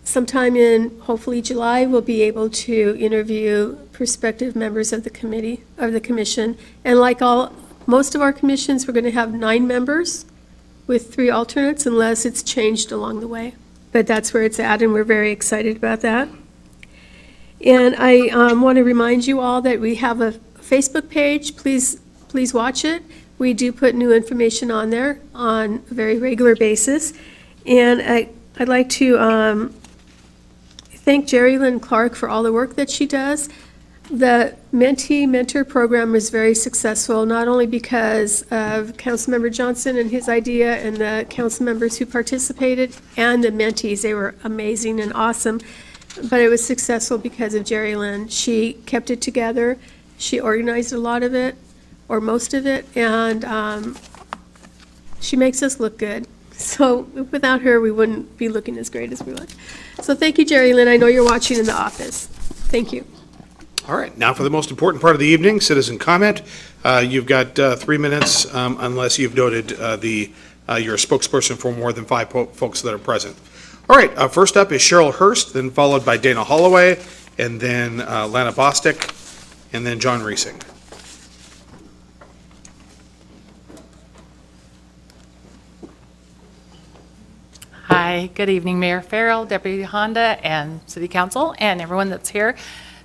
sometime in hopefully July, we'll be able to interview prospective members of the committee, of the commission. And like most of our commissions, we're going to have 9 members with 3 alternates unless it's changed along the way. But that's where it's at, and we're very excited about that. And I want to remind you all that we have a Facebook page. Please watch it. We do put new information on there on a very regular basis. And I'd like to thank Jerry Lynn Clark for all the work that she does. The mentee-mentor program was very successful, not only because of Councilmember Johnson and his idea and the council members who participated and the mentees. They were amazing and awesome, but it was successful because of Jerry Lynn. She kept it together. She organized a lot of it, or most of it, and she makes us look good. So without her, we wouldn't be looking as great as we look. So thank you, Jerry Lynn. I know you're watching in the office. Thank you. All right, now for the most important part of the evening, citizen comment. You've got 3 minutes unless you've noted you're a spokesperson for more than 5 folks that are present. All right, first up is Cheryl Hurst, then followed by Dana Holloway, and then Lana Bostic, and then John Reesing. Hi, good evening, Mayor Farrell, Deputy Honda, and City Council, and everyone that's here.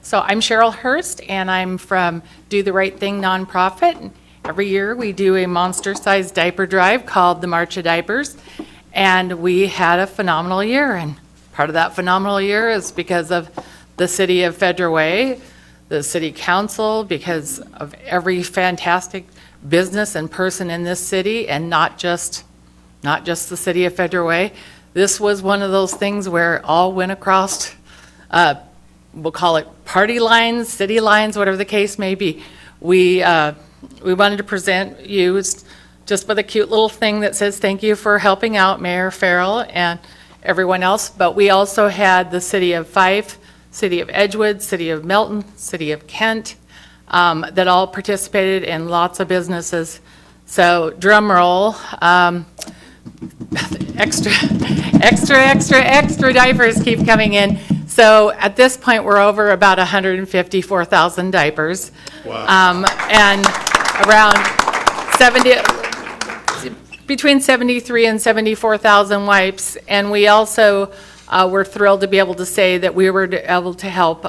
So I'm Cheryl Hurst, and I'm from Do the Right Thing nonprofit. Every year we do a monster-sized diaper drive called the March of Diapers, and we had a phenomenal year. And part of that phenomenal year is because of the City of Federal Way, the City Council, because of every fantastic business and person in this city, and not just the City of Federal Way. This was one of those things where it all went across, we'll call it party lines, city lines, whatever the case may be. We wanted to present you just with a cute little thing that says thank you for helping out Mayor Farrell and everyone else. But we also had the City of Fife, City of Edgewood, City of Milton, City of Kent, that all participated in lots of businesses. So drum roll, extra diapers keep coming in. So at this point, we're over about 154,000 diapers. Wow. And around between 73 and 74,000 wipes. And we also were thrilled to be able to say that we were able to help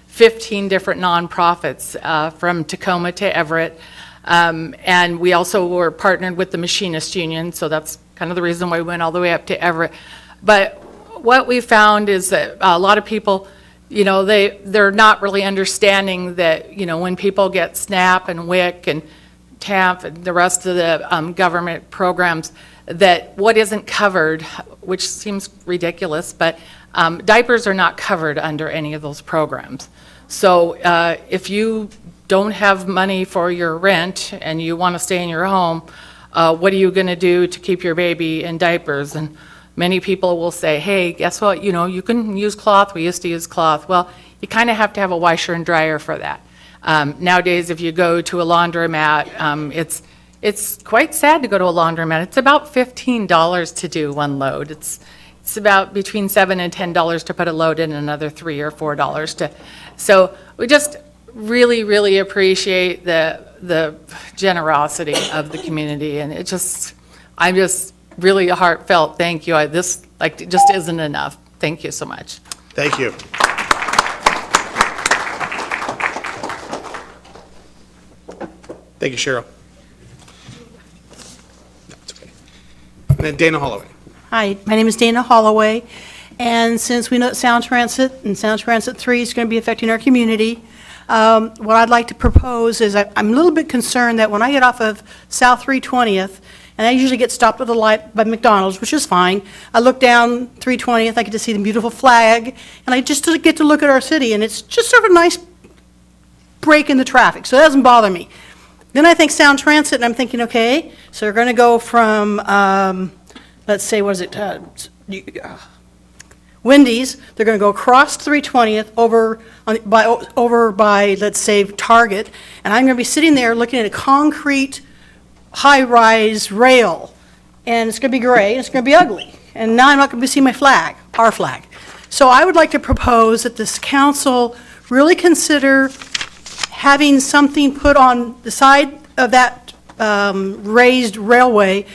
15 different nonprofits from Tacoma to Everett. And we also were partnered with the Machinist Union, so that's kind of the reason why we went all the way up to Everett. But what we found is that a lot of people, they're not really understanding that, when people get SNAP and WIC and TAMP and the rest of the government programs, that what isn't covered, which seems ridiculous, but diapers are not covered under any of those programs. So if you don't have money for your rent and you want to stay in your home, what are you going to do to keep your baby in diapers? And many people will say, hey, guess what, you can use cloth. We used to use cloth. Well, you kind of have to have a washer and dryer for that. Nowadays, if you go to a laundromat, it's quite sad to go to a laundromat. It's about $15 to do one load. It's about between $7 and $10 to put a load in, another $3 or $4 to. So we just really, really appreciate the generosity of the community, and I'm just really a heartfelt thank you. This just isn't enough. Thank you so much. Thank you. Thank you, Cheryl. That's okay. And then Dana Holloway. Hi, my name is Dana Holloway, and since we know that Sound Transit and Sound Transit 3 is going to be affecting our community, what I'd like to propose is I'm a little bit concerned that when I get off of South 320th, and I usually get stopped at the light by McDonald's, which is fine, I look down 320th, I get to see the beautiful flag, and I just get to look at our city, and it's just sort of a nice break in the traffic, so it doesn't bother me. Then I think Sound Transit, and I'm thinking, okay, so we're going to go from, let's say, what is it, Wendy's, they're going to go across 320th over by, let's say, Target, and I'm going to be sitting there looking at a concrete high-rise rail, and it's going to be gray, and it's going to be ugly, and now I'm not going to see my flag, our flag. So I would like to propose that this council really consider having something put on the side of that raised railway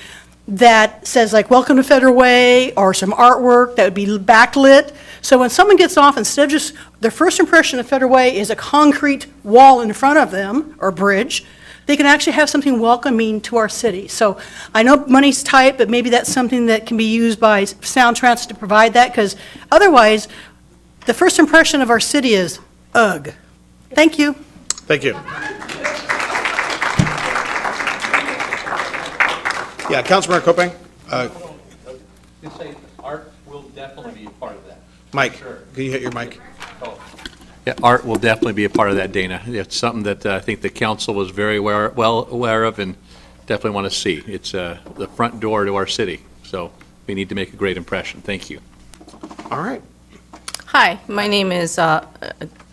that says, like, welcome to Federal Way, or some artwork that would be backlit. So when someone gets off, instead of just, their first impression of Federal Way is a concrete wall in front of them, or bridge, they can actually have something welcoming to our city. So I know money's tight, but maybe that's something that can be used by Sound Transit to provide that, because otherwise, the first impression of our city is, ugh. Thank you. Thank you. Yeah, Councilmember Kopang. You say art will definitely be a part of that. Mike, Sure. can you hit your mic? Yeah, art will definitely be a part of that, Dana. It's something that I think the council was very well aware of and definitely want to see. It's the front door to our city, so we need to make a great impression. Thank you. All right. Hi, my name is,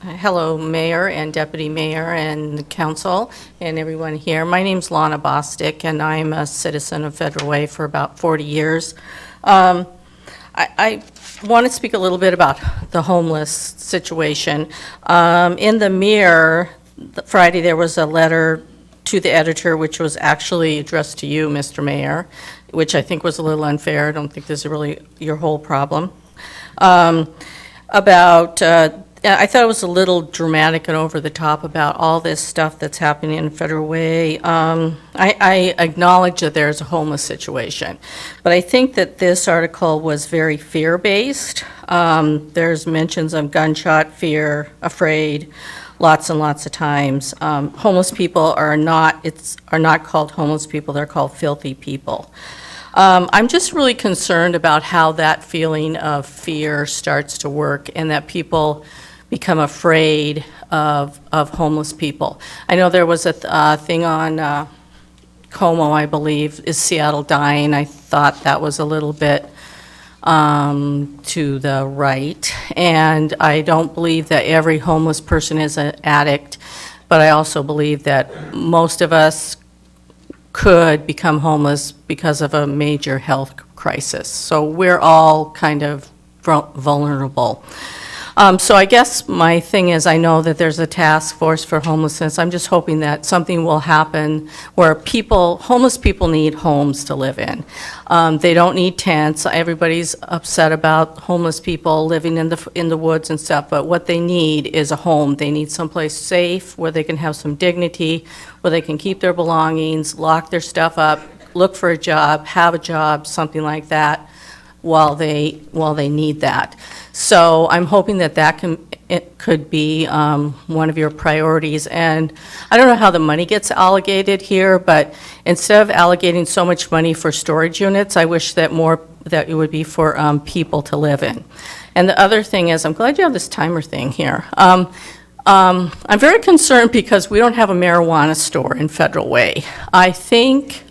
hello, Mayor and Deputy Mayor and the council and everyone here. My name's Lana Bostic, and I'm a citizen of Federal Way for about 40 years. I want to speak a little bit about the homeless situation. In the Mirror, Friday, there was a letter to the editor, which was actually addressed to you, Mr. Mayor, which I think was a little unfair. I don't think this is really your whole problem. I thought it was a little dramatic and over the top about all this stuff that's happening in Federal Way. I acknowledge that there's a homeless situation, but I think that this article was very fear-based. There's mentions of gunshot, fear, afraid, lots and lots of times. Homeless people are not called homeless people, they're called filthy people. I'm just really concerned about how that feeling of fear starts to work and that people become afraid of homeless people. I know there was a thing on Como, I believe, is Seattle dying? I thought that was a little bit to the right, and I don't believe that every homeless person is an addict, but I also believe that most of us could become homeless because of a major health crisis. So we're all kind of vulnerable. So I guess my thing is, I know that there's a task force for homelessness. I'm just hoping that something will happen where homeless people need homes to live in. They don't need tents. Everybody's upset about homeless people living in the woods and stuff, but what they need is a home. They need someplace safe where they can have some dignity, where they can keep their belongings, lock their stuff up, look for a job, have a job, something like that, while they need that. So I'm hoping that it could be one of your priorities. And I don't know how the money gets allocated here, but instead of allocating so much money for storage units, I wish that it would be for people to live in. And the other thing is, I'm glad you have this timer thing here. I'm very concerned because we don't have a marijuana store in Federal Way. I think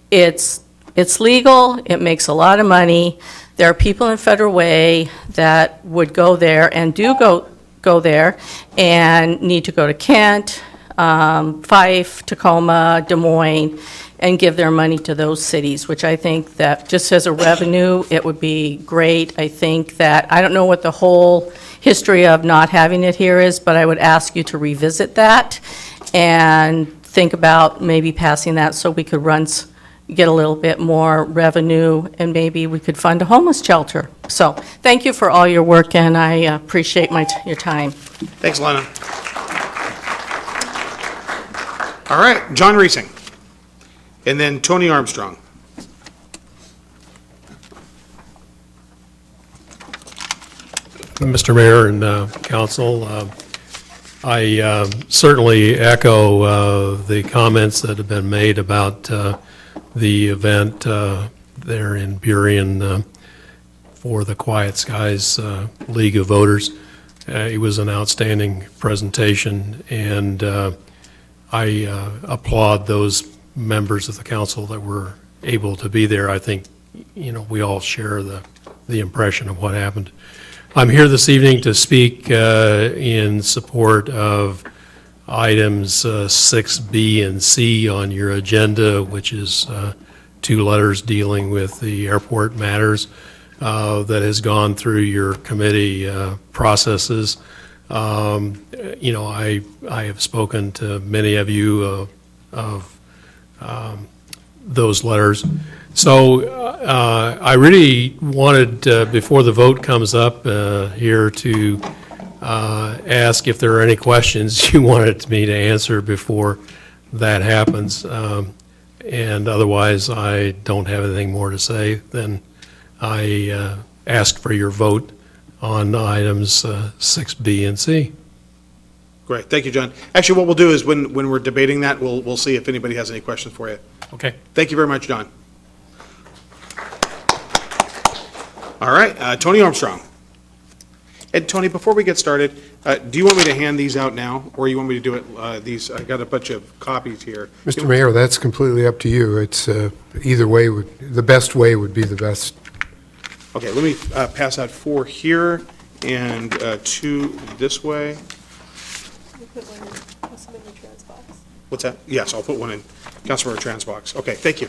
it's legal, it makes a lot of money. There are people in Federal Way that would go there and do go there and need to go to Kent, Fife, Tacoma, Des Moines, and give their money to those cities, which I think that just as a revenue, it would be great. I think that, I don't know what the whole history of not having it here is, but I would ask you to revisit that and think about maybe passing that so we could get a little bit more revenue, and maybe we could fund a homeless shelter. So thank you for all your work, and I appreciate your time. Thanks, Lena. All right, John Reesing, and then Tony Armstrong. Mr. Mayor and Council, I certainly echo the comments that have been made about the event there in Burien for the Quiet Skies League of Voters. It was an outstanding presentation, and I applaud those members of the council that were able to be there. I think, we all share the impression of what happened. I'm here this evening to speak in support of items 6B and C on your agenda, which is 2 letters dealing with the airport matters that has gone through your committee processes. I have spoken to many of you of those letters. So I really wanted, before the vote comes up here, to ask if there are any questions you wanted me to answer before that happens. And otherwise, I don't have anything more to say. Then I ask for your vote on items 6B and C. Great, thank you, John. Actually, what we'll do is when we're debating that, we'll see if anybody has any questions for you. Okay. Thank you very much, John. All right, Tony Armstrong. And Tony, before we get started, do you want me to hand these out now, or you want me to do it, I got a bunch of copies here. Mr. Mayor, that's completely up to you. It's either way, the best way would be the best. Okay, let me pass out 4 here and 2 this way. What's that? Yes, I'll put one in Councilmember Tran's box. Okay, thank you.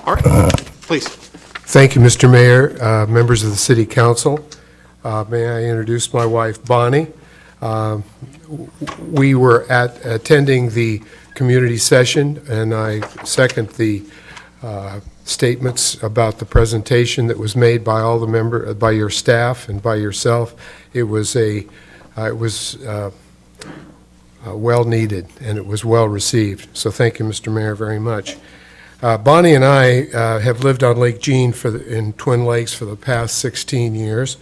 All right, please. Thank you, Mr. Mayor, members of the City Council. May I introduce my wife, Bonnie? We were attending the community session, and I second the statements about the presentation that was made by all the by your staff and by yourself. It was well needed, and it was well received. So thank you, Mr. Mayor, very much. Bonnie and I have lived on Lake Jean in Twin Lakes for the past 16 years.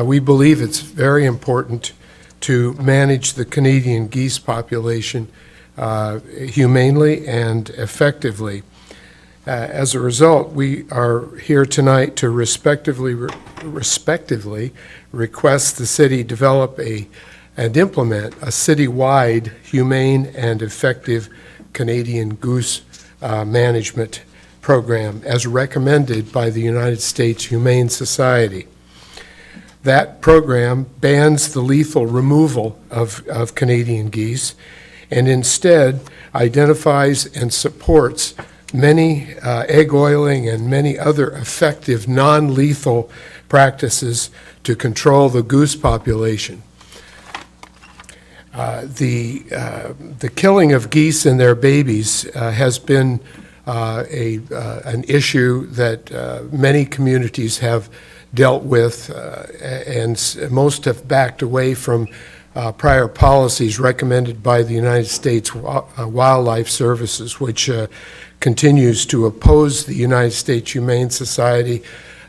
We believe it's very important to manage the Canadian geese population humanely and effectively. As a result, we are here tonight to respectively request the city develop and implement a citywide humane and effective Canadian goose management program as recommended by the United States Humane Society. That program bans the lethal removal of Canadian geese and instead identifies and supports many egg oiling and many other effective non-lethal practices to control the goose population. The killing of geese and their babies has been an issue that many communities have dealt with, and most have backed away from prior policies recommended by the United States Wildlife Services, which continues to oppose the United States Humane Society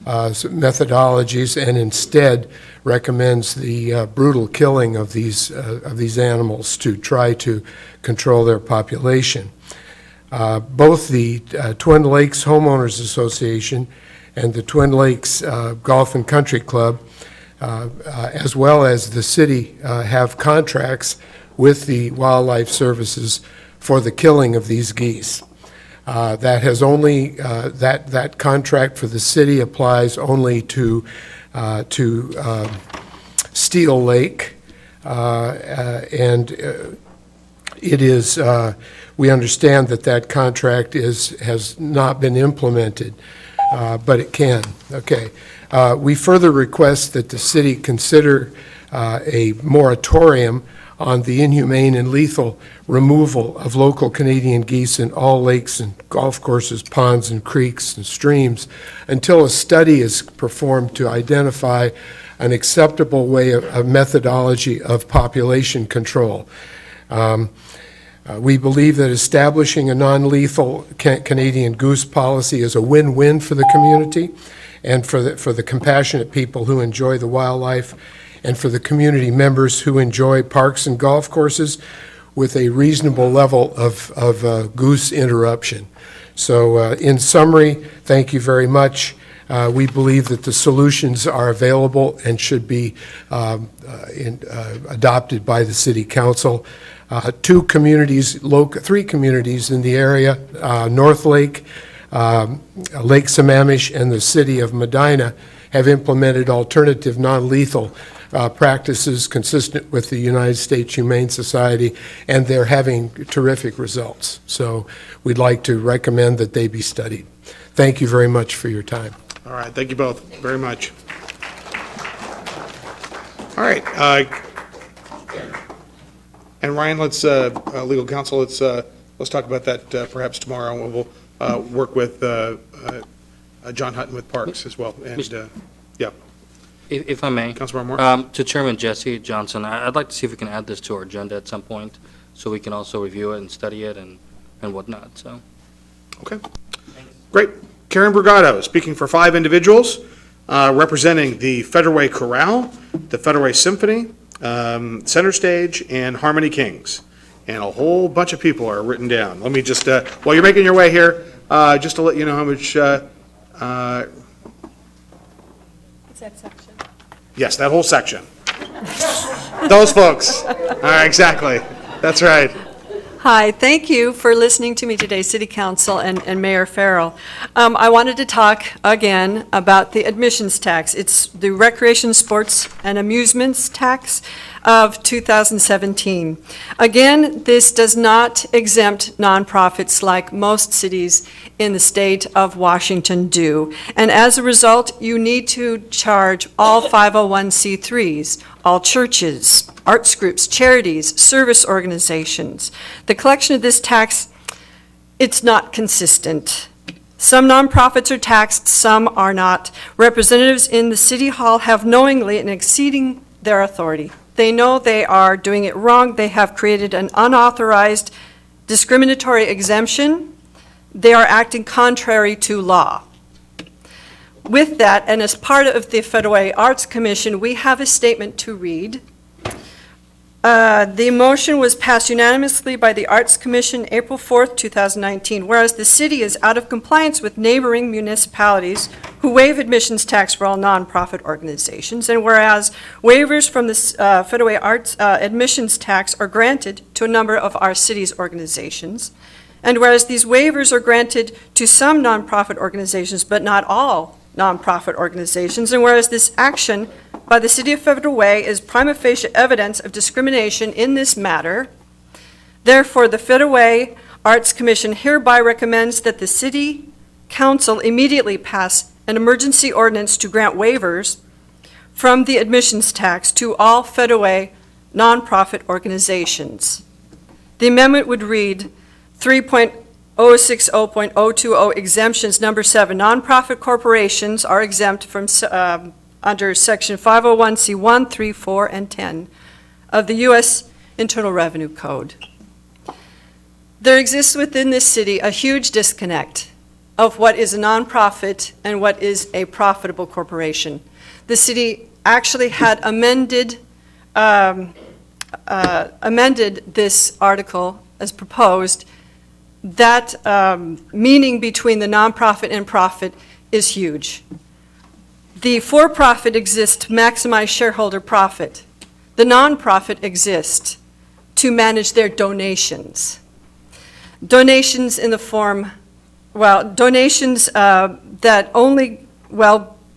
methodologies and instead recommends the brutal killing of these animals to try to control their population. Both the Twin Lakes Homeowners Association and the Twin Lakes Golf and Country Club, as well as the city, have contracts with the Wildlife Services for the killing of these geese. That has only that contract for the city applies only to Steel Lake, and it is. We understand that contract has not been implemented, but it can. Okay. We further request that the city consider a moratorium on the inhumane and lethal removal of local Canadian geese in all lakes and golf courses, ponds and creeks and streams until a study is performed to identify an acceptable way of methodology of population control. We believe that establishing a non-lethal Canadian goose policy is a win-win for the community and for the compassionate people who enjoy the wildlife, and for the community members who enjoy parks and golf courses with a reasonable level of goose interruption. So in summary, thank you very much. We believe that the solutions are available and should be adopted by the City Council. Three communities in the area, North Lake, Lake Sammamish, and the City of Medina, have implemented alternative non-lethal practices consistent with the United States Humane Society, and they're having terrific results. So we'd like to recommend that they be studied. Thank you very much for your time. All right, thank you both very much. All right, and Ryan, let's legal counsel. Let's talk about that perhaps tomorrow, and we'll work with John Hutton with Parks as well. And yeah. If I may. Councilmember Moore. To Chairman Jesse Johnson, I'd like to see if we can add this to our agenda at some point, so we can also review it and study it and whatnot, so. Okay, great. Karen Brigado, speaking for 5 individuals, representing the Federway Chorale, the Federway Symphony, Center Stage, and Harmony Kings. And a whole bunch of people are written down. Let me just, while you're making your way here, just to let you know how much, What's that section? yes, that whole section. Those folks. All right, exactly. That's right. Hi, thank you for listening to me today, City Council and Mayor Farrell. I wanted to talk again about the admissions tax. It's the Recreation, Sports, and Amusements tax of 2017. Again, this does not exempt nonprofits like most cities in the state of Washington do. And as a result, you need to charge all 501c3s, all churches, arts groups, charities, service organizations. The collection of this tax, it's not consistent. Some nonprofits are taxed, some are not. Representatives in the City Hall have knowingly and exceeding their authority. They know they are doing it wrong. They have created an unauthorized discriminatory exemption. They are acting contrary to law. With that, and as part of the Federal Arts Commission, we have a statement to read. The motion was passed unanimously by the Arts Commission April 4th, 2019, whereas the city is out of compliance with neighboring municipalities who waive admissions tax for all nonprofit organizations, and whereas waivers from the Federal Arts admissions tax are granted to a number of our city's organizations, and whereas these waivers are granted to some nonprofit organizations but not all nonprofit organizations, and whereas this action by the City of Federal Way is prima facie evidence of discrimination in this matter, therefore the Federal Way Arts Commission hereby recommends that the City Council immediately pass an emergency ordinance to grant waivers from the admissions tax to all Federal Way nonprofit organizations. The amendment would read 3.060.020 exemptions, number 7. Nonprofit corporations are exempt from under Section 501c1, 3, 4, and 10 of the U.S. Internal Revenue Code. There exists within this city a huge disconnect of what is a nonprofit and what is a profitable corporation. The city actually had amended this article as proposed. That meaning between the nonprofit and profit is huge. The for-profit exists to maximize shareholder profit. The nonprofit exists to manage their donations. Donations in the form, donations that only,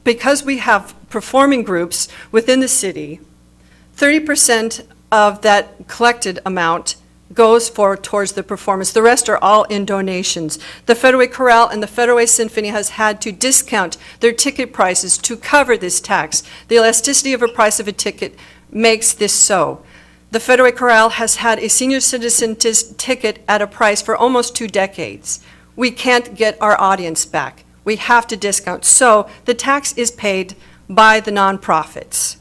because we have performing groups within the city, 30% of that collected amount goes towards the performance. The rest are all in donations. The Federal Way Chorale and the Federal Way Symphony has had to discount their ticket prices to cover this tax. The elasticity of a price of a ticket makes this so. The Federal Way Chorale has had a senior citizen ticket at a price for almost 2 decades. We can't get our audience back. We have to discount. So the tax is paid by the nonprofits.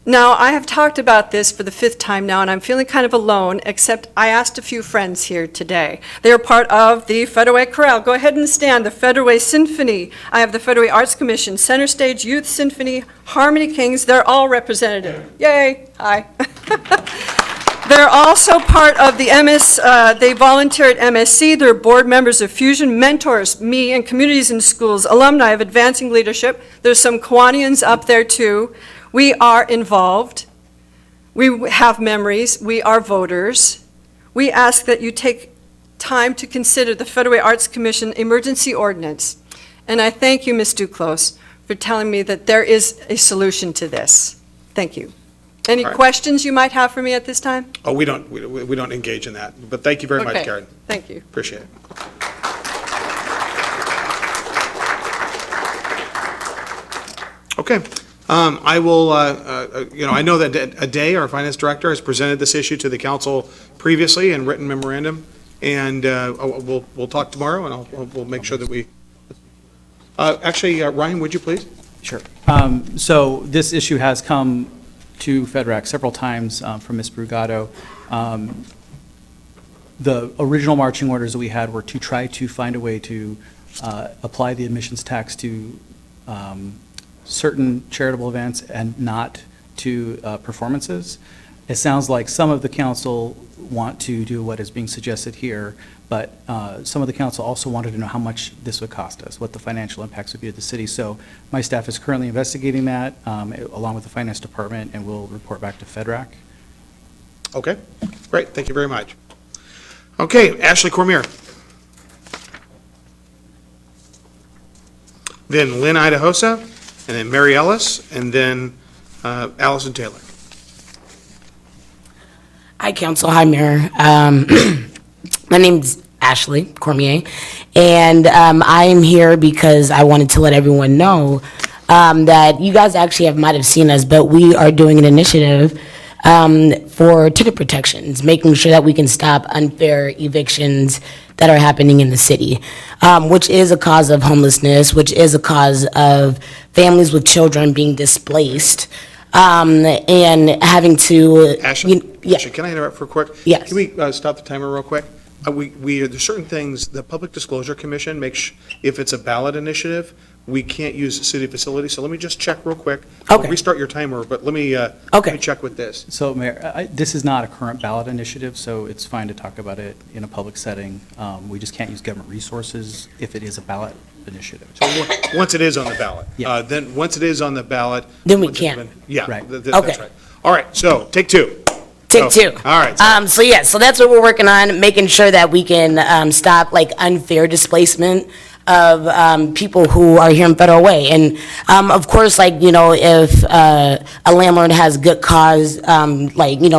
Now, I have talked about this for the 5th time now, and I'm feeling kind of alone, except I asked a few friends here today. They are part of the Federal Way Chorale. Go ahead and stand. The Federal Way Symphony. I have the Federal Way Arts Commission, Center Stage Youth Symphony, Harmony Kings. They're all represented. Yay. Hi. They're also part of the they volunteer at MSC. They're board members of Fusion, mentors, me, and communities in schools, alumni of Advancing Leadership. There's some Kiwanians up there, too. We are involved. We have memories. We are voters. We ask that you take time to consider the Federal Way Arts Commission emergency ordinance. And I thank you, Ms. Duclos, for telling me that there is a solution to this. Thank you. Any questions you might have for me at this time? Oh, we don't engage in that, but thank you very much, Karen. Thank you. Appreciate it. Okay. I will, I know that Ade, our finance director, has presented this issue to the council previously in written memorandum, and we'll talk tomorrow, and we'll make sure that we, actually, Ryan, would you please? Sure. So this issue has come to FedRAC several times from Ms. Brugado. The original marching orders that we had were to try to find a way to apply the admissions tax to certain charitable events and not to performances. It sounds like some of the council want to do what is being suggested here, but some of the council also wanted to know how much this would cost us, what the financial impacts would be to the city. So my staff is currently investigating that along with the finance department, and we'll report back to FedRAC. Okay, great, thank you very much. Okay, Ashley Cormier. Then Lynn Idahosa, and then Mary Ellis, and then Allison Taylor. Hi, Council. Hi, Mayor. My name's Ashley Cormier, and I am here because I wanted to let everyone know that you guys actually might have seen us, but we are doing an initiative for ticket protections, making sure that we can stop unfair evictions that are happening in the city, which is a cause of homelessness, which is a cause of families with children being displaced, and having to... Ashley, can I interrupt for a quick? Yes. Can we stop the timer real quick? There's certain things, the Public Disclosure Commission makes, if it's a ballot initiative, we can't use city facilities, so let me just check real quick. Okay. I'll restart your timer, but let me check with this. So, Mayor, this is not a current ballot initiative, so it's fine to talk about it in a public setting. We just can't use government resources if it is a ballot initiative. So once it is on the ballot, Yeah. then once it is on the ballot. Then we can. Yeah, Right. that's Okay. right. All right, so take two. Take two. All right. So that's what we're working on, making sure that we can stop unfair displacement of people who are here in Federal Way. And of course, if a landlord has good cause,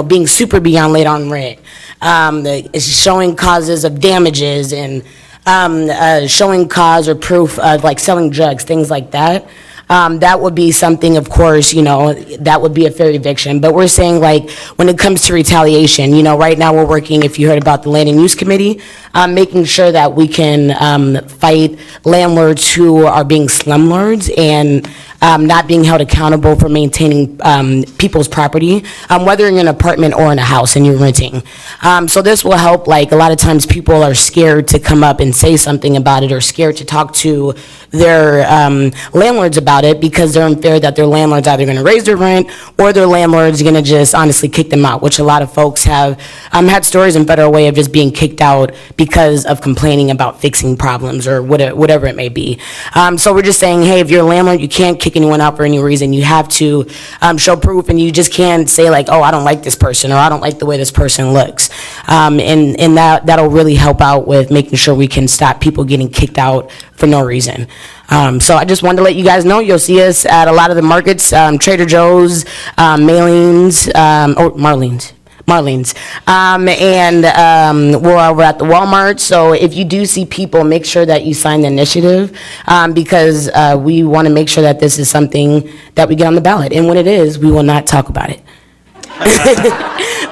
being super beyond late on rent, it's showing causes of damages and showing cause or proof of like selling drugs, things like that. That would be something, of course, that would be a fair eviction. But we're saying, like, when it comes to retaliation, right now we're working, if you heard about the Land and Use Committee, making sure that we can fight landlords who are being slumlords and not being held accountable for maintaining people's property, whether you're in an apartment or in a house and you're renting. So this will help, like, a lot of times people are scared to come up and say something about it or scared to talk to their landlords about it because they're unfair that their landlord's either going to raise their rent or their landlord's going to just honestly kick them out, which a lot of folks have had stories in Federal Way of just being kicked out because of complaining about fixing problems or whatever it may be. So we're just saying, hey, if you're a landlord, you can't kick anyone out for any reason. You have to show proof, and you just can't say like, oh, I don't like this person or I don't like the way this person looks. And that'll really help out with making sure we can stop people getting kicked out for no reason. So I just wanted to let you guys know, you'll see us at a lot of the markets, Trader Joe's, Marlene's, and we're over at the Walmart. So if you do see people, make sure that you sign the initiative because we want to make sure that this is something that we get on the ballot. And when it is, we will not talk about it.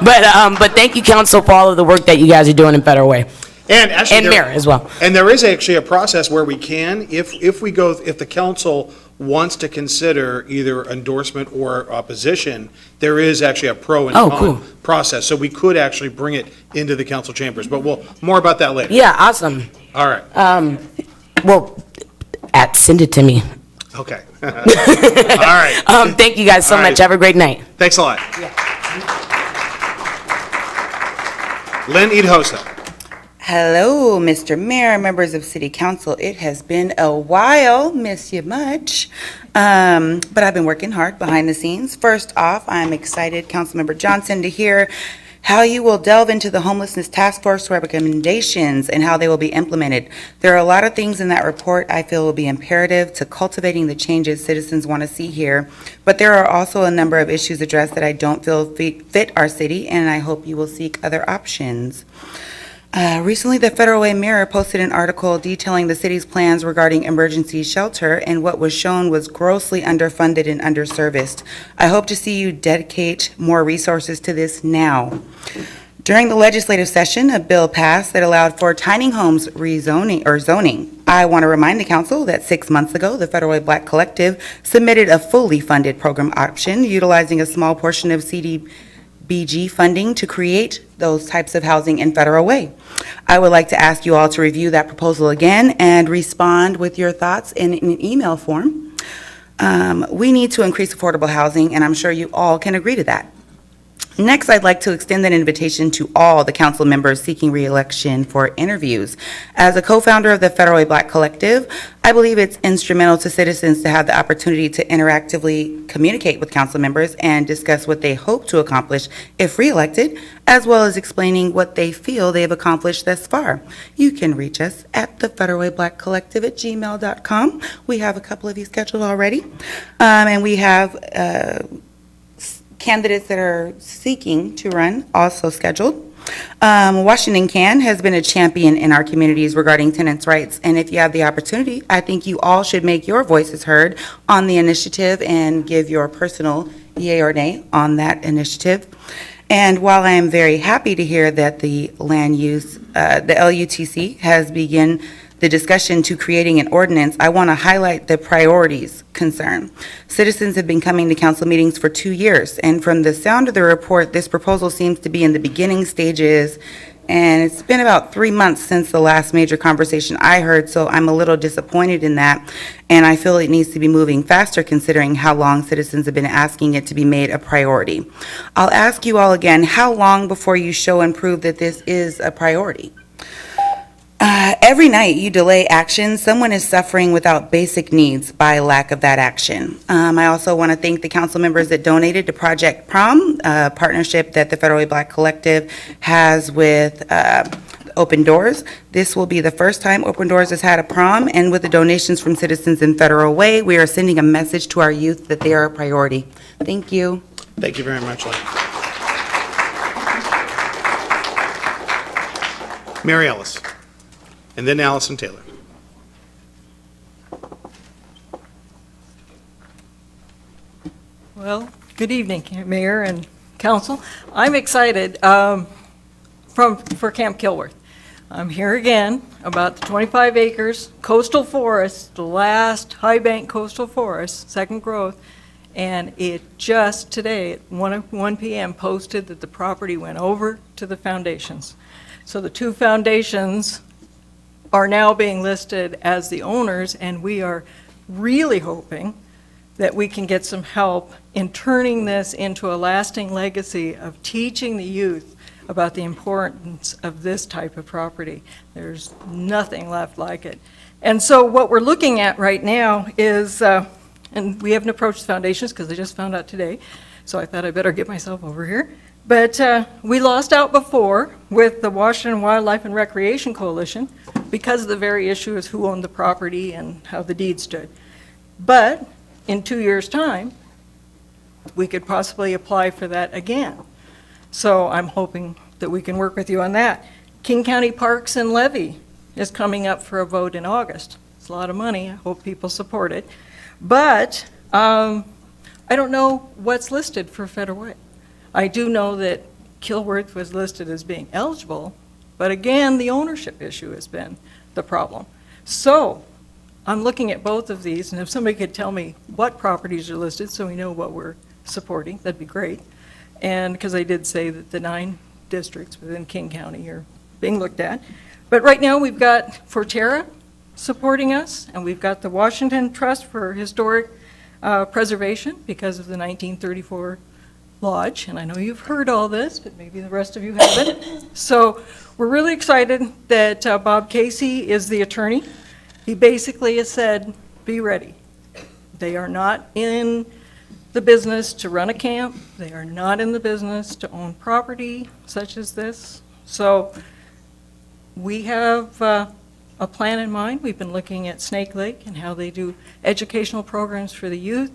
But thank you, Council, for all of the work that you guys are doing in Federal Way. And actually, Mayor as well. And there is actually a process where we can, if the council wants to consider either endorsement or opposition, there is actually a pro and con process. So we could actually bring it into the council chambers, but more about that later. Yeah, awesome. All right. Send it to me. Okay. All right. Thank you guys so much. Have a great night. Thanks a lot. Lynn Idhosa. Hello, Mr. Mayor, members of City Council. It has been a while, miss you much, but I've been working hard behind the scenes. First off, I'm excited, Councilmember Johnson, to hear how you will delve into the Homelessness Task Force recommendations and how they will be implemented. There are a lot of things in that report I feel will be imperative to cultivating the changes citizens want to see here, but there are also a number of issues addressed that I don't feel fit our city, and I hope you will seek other options. Recently, the Federal Way Mirror posted an article detailing the city's plans regarding emergency shelter, and what was shown was grossly underfunded and underserviced. I hope to see you dedicate more resources to this now. During the legislative session, a bill passed that allowed for tiny homes zoning. I want to remind the council that 6 months ago, the Federal Way Black Collective submitted a fully funded program option utilizing a small portion of CDBG funding to create those types of housing in Federal Way. I would like to ask you all to review that proposal again and respond with your thoughts in an email form. We need to increase affordable housing, and I'm sure you all can agree to that. Next, I'd like to extend an invitation to all the council members seeking re-election for interviews. As a co-founder of the Federal Way Black Collective, I believe it's instrumental to citizens to have the opportunity to interactively communicate with council members and discuss what they hope to accomplish if re-elected, as well as explaining what they feel they've accomplished thus far. You can reach us at the Federal Way Black Collective at gmail.com. We have a couple of you scheduled already, and we have candidates that are seeking to run also scheduled. Washington Can has been a champion in our communities regarding tenants' rights, and if you have the opportunity, I think you all should make your voices heard on the initiative and give your personal yay or nay on that initiative. And while I am very happy to hear that the LUTC has begun the discussion to creating an ordinance, I want to highlight the priorities concern. Citizens have been coming to council meetings for 2 years, and from the sound of the report, this proposal seems to be in the beginning stages, and it's been about 3 months since the last major conversation I heard, so I'm a little disappointed in that, and I feel it needs to be moving faster considering how long citizens have been asking it to be made a priority. I'll ask you all again, how long before you show and prove that this is a priority? Every night you delay action, someone is suffering without basic needs by lack of that action. I also want to thank the council members that donated to Project Prom, a partnership that the Federal Way Black Collective has with Open Doors. This will be the first time Open Doors has had a prom, and with the donations from citizens in Federal Way, we are sending a message to our youth that they are a priority. Thank you. Thank you very much, Lynn. Mary Ellis. and then Allison Taylor. Well, good evening, Mayor and Council. I'm excited for Camp Kilworth. I'm here again about the 25 acres coastal forest, the last high bank coastal forest, second growth, and it just today at 1 p.m. posted that the property went over to the foundations. So the two foundations are now being listed as the owners, and we are really hoping that we can get some help in turning this into a lasting legacy of teaching the youth about the importance of this type of property. There's nothing left like it. And so what we're looking at right now is, and we haven't approached the foundations because I just found out today, so I thought I better get myself over here. But we lost out before with the Washington Wildlife and Recreation Coalition because of the very issue is who owned the property and how the deed stood. But in 2 years' time, we could possibly apply for that again. So I'm hoping that we can work with you on that. King County Parks and Levy is coming up for a vote in August. It's a lot of money. I hope people support it. But I don't know what's listed for Federal Way. I do know that Kilworth was listed as being eligible, but again, the ownership issue has been the problem. So I'm looking at both of these, and if somebody could tell me what properties are listed so we know what we're supporting, that'd be great. And because I did say that the 9 districts within King County are being looked at. But right now we've got Forterra supporting us, and we've got the Washington Trust for Historic Preservation because of the 1934 Lodge. And I know you've heard all this, but maybe the rest of you haven't. So we're really excited that Bob Casey is the attorney. He basically has said, be ready. They are not in the business to run a camp. They are not in the business to own property such as this. So we have a plan in mind. We've been looking at Snake Lake and how they do educational programs for the youth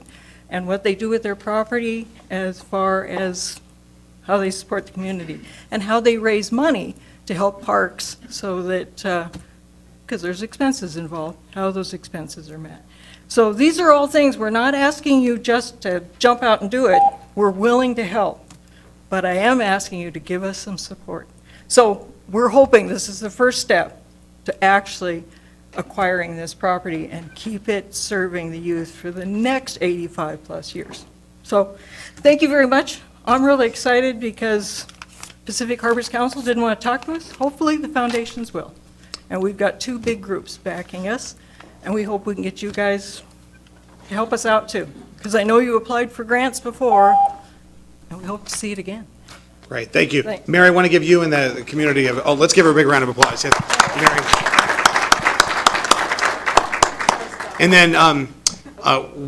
and what they do with their property as far as how they support the community and how they raise money to help parks so that, because there's expenses involved, how those expenses are met. So these are all things, we're not asking you just to jump out and do it. We're willing to help, but I am asking you to give us some support. So we're hoping this is the first step to actually acquiring this property and keep it serving the youth for the next 85 plus years. So thank you very much. I'm really excited because Pacific Harbors Council didn't want to talk to us. Hopefully the foundations will. And we've got 2 big groups backing us. And we hope we can get you guys to help us out too. Because I know you applied for grants before, and we hope to see it again. Great, thank you. Thanks. Mary, I want to give you and the community, let's give her a big round of applause. Yes, Mary. And then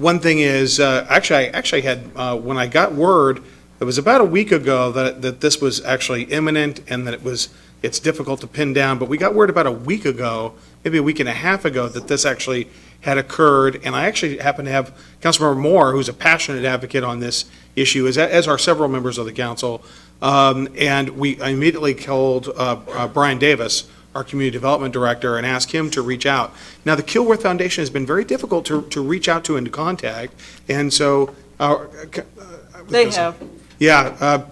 one thing is, actually I had, when I got word, it was about a week ago that this was actually imminent and that it's difficult to pin down, but we got word about a week ago, maybe a week and a half ago, that this actually had occurred, and I actually happen to have Councilmember Moore, who's a passionate advocate on this issue, as are several members of the council, and I immediately called Brian Davis, our Community Development Director, and asked him to reach out. Now, the Kilworth Foundation has been very difficult to reach out to and to contact, and so... They have. Yeah,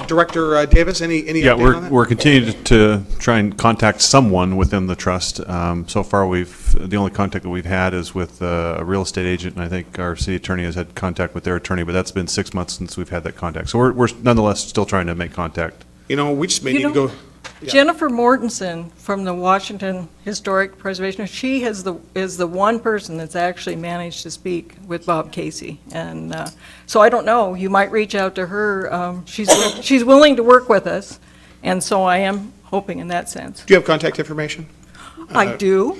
Director Davis, any update on that? We're continuing to try and contact someone within the trust. So far, the only contact that we've had is with a real estate agent, and I think our city attorney has had contact with their attorney, but that's been 6 months since we've had that contact. So we're nonetheless still trying to make contact. You know, we just may need to go... Yeah. Jennifer Mortensen from the Washington Historic Preservation, she is the one person that's actually managed to speak with Bob Casey. And so I don't know, you might reach out to her. She's willing to work with us, and so I am hoping in that sense. Do you have contact information? I do.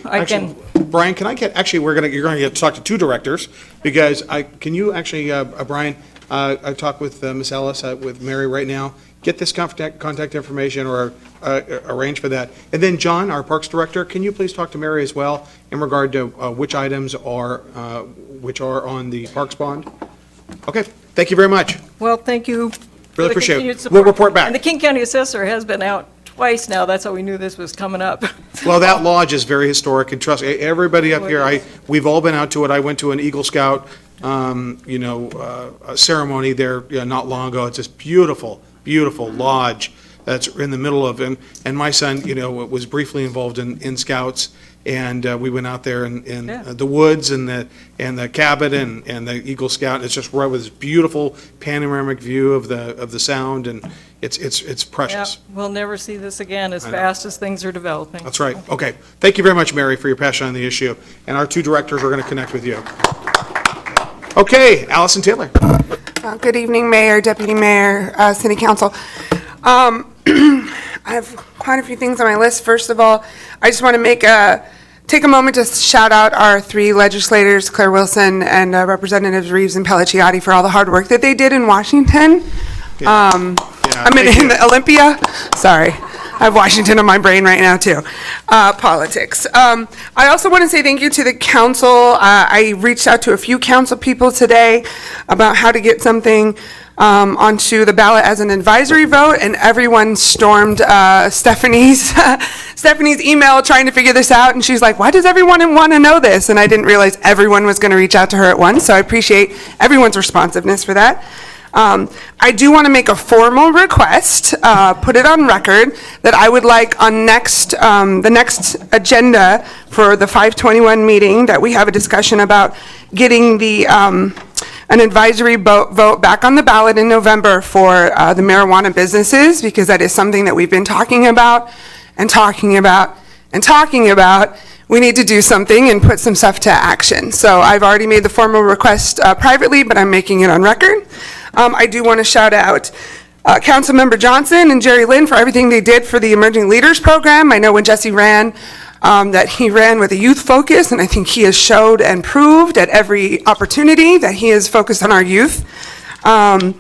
Brian, can I get, actually, you're going to get to talk to 2 directors, because can you actually, Brian, I talk with Ms. Ellis, with Mary right now, get this contact information or arrange for that. And then John, our Parks Director, can you please talk to Mary as well in regard to which items are on the Parks bond? Okay, thank you very much. Well, thank you. Really appreciate it. We'll report back. And the King County Assessor has been out twice now. That's how we knew this was coming up. Well, that lodge is very historic, and trust me, everybody up here, we've all been out to it. I went to an Eagle Scout, ceremony there not long ago. It's this beautiful, beautiful lodge that's in the middle of, and my son, was briefly involved in Scouts, and we went out there in the woods and the cabin and the Eagle Scout. And it's just right with this beautiful panoramic view of the sound, and it's precious. Yeah, we'll never see this again as I know. fast as things are developing. That's right. Okay. Thank you very much, Mary, for your passion on the issue. And our two directors are going to connect with you. Okay, Allison Taylor. Good evening, Mayor, Deputy Mayor, City Council. I have quite a few things on my list. First of all, I just want to take a moment to shout out our three legislators, Claire Wilson and Representatives Reeves and Pelliciotti, for all the hard work that they did in Washington. I'm in Olympia. Sorry. I have Washington on my brain right now, too. Politics. I also want to say thank you to the council. I reached out to a few council people today about how to get something onto the ballot as an advisory vote, and everyone stormed Stephanie's email trying to figure this out, and she's like, why does everyone want to know this? And I didn't realize everyone was going to reach out to her at once, so I appreciate everyone's responsiveness for that. I do want to make a formal request, put it on record, that I would like on the next agenda for the 521 meeting, that we have a discussion about getting an advisory vote back on the ballot in November for the marijuana businesses, because that is something that we've been talking about and talking about and talking about. We need to do something and put some stuff to action. So I've already made the formal request privately, but I'm making it on record. I do want to shout out Councilmember Johnson and Jerry Lynn for everything they did for the Emerging Leaders Program. I know when Jesse ran, that he ran with a youth focus, and I think he has showed and proved at every opportunity that he is focused on our youth. I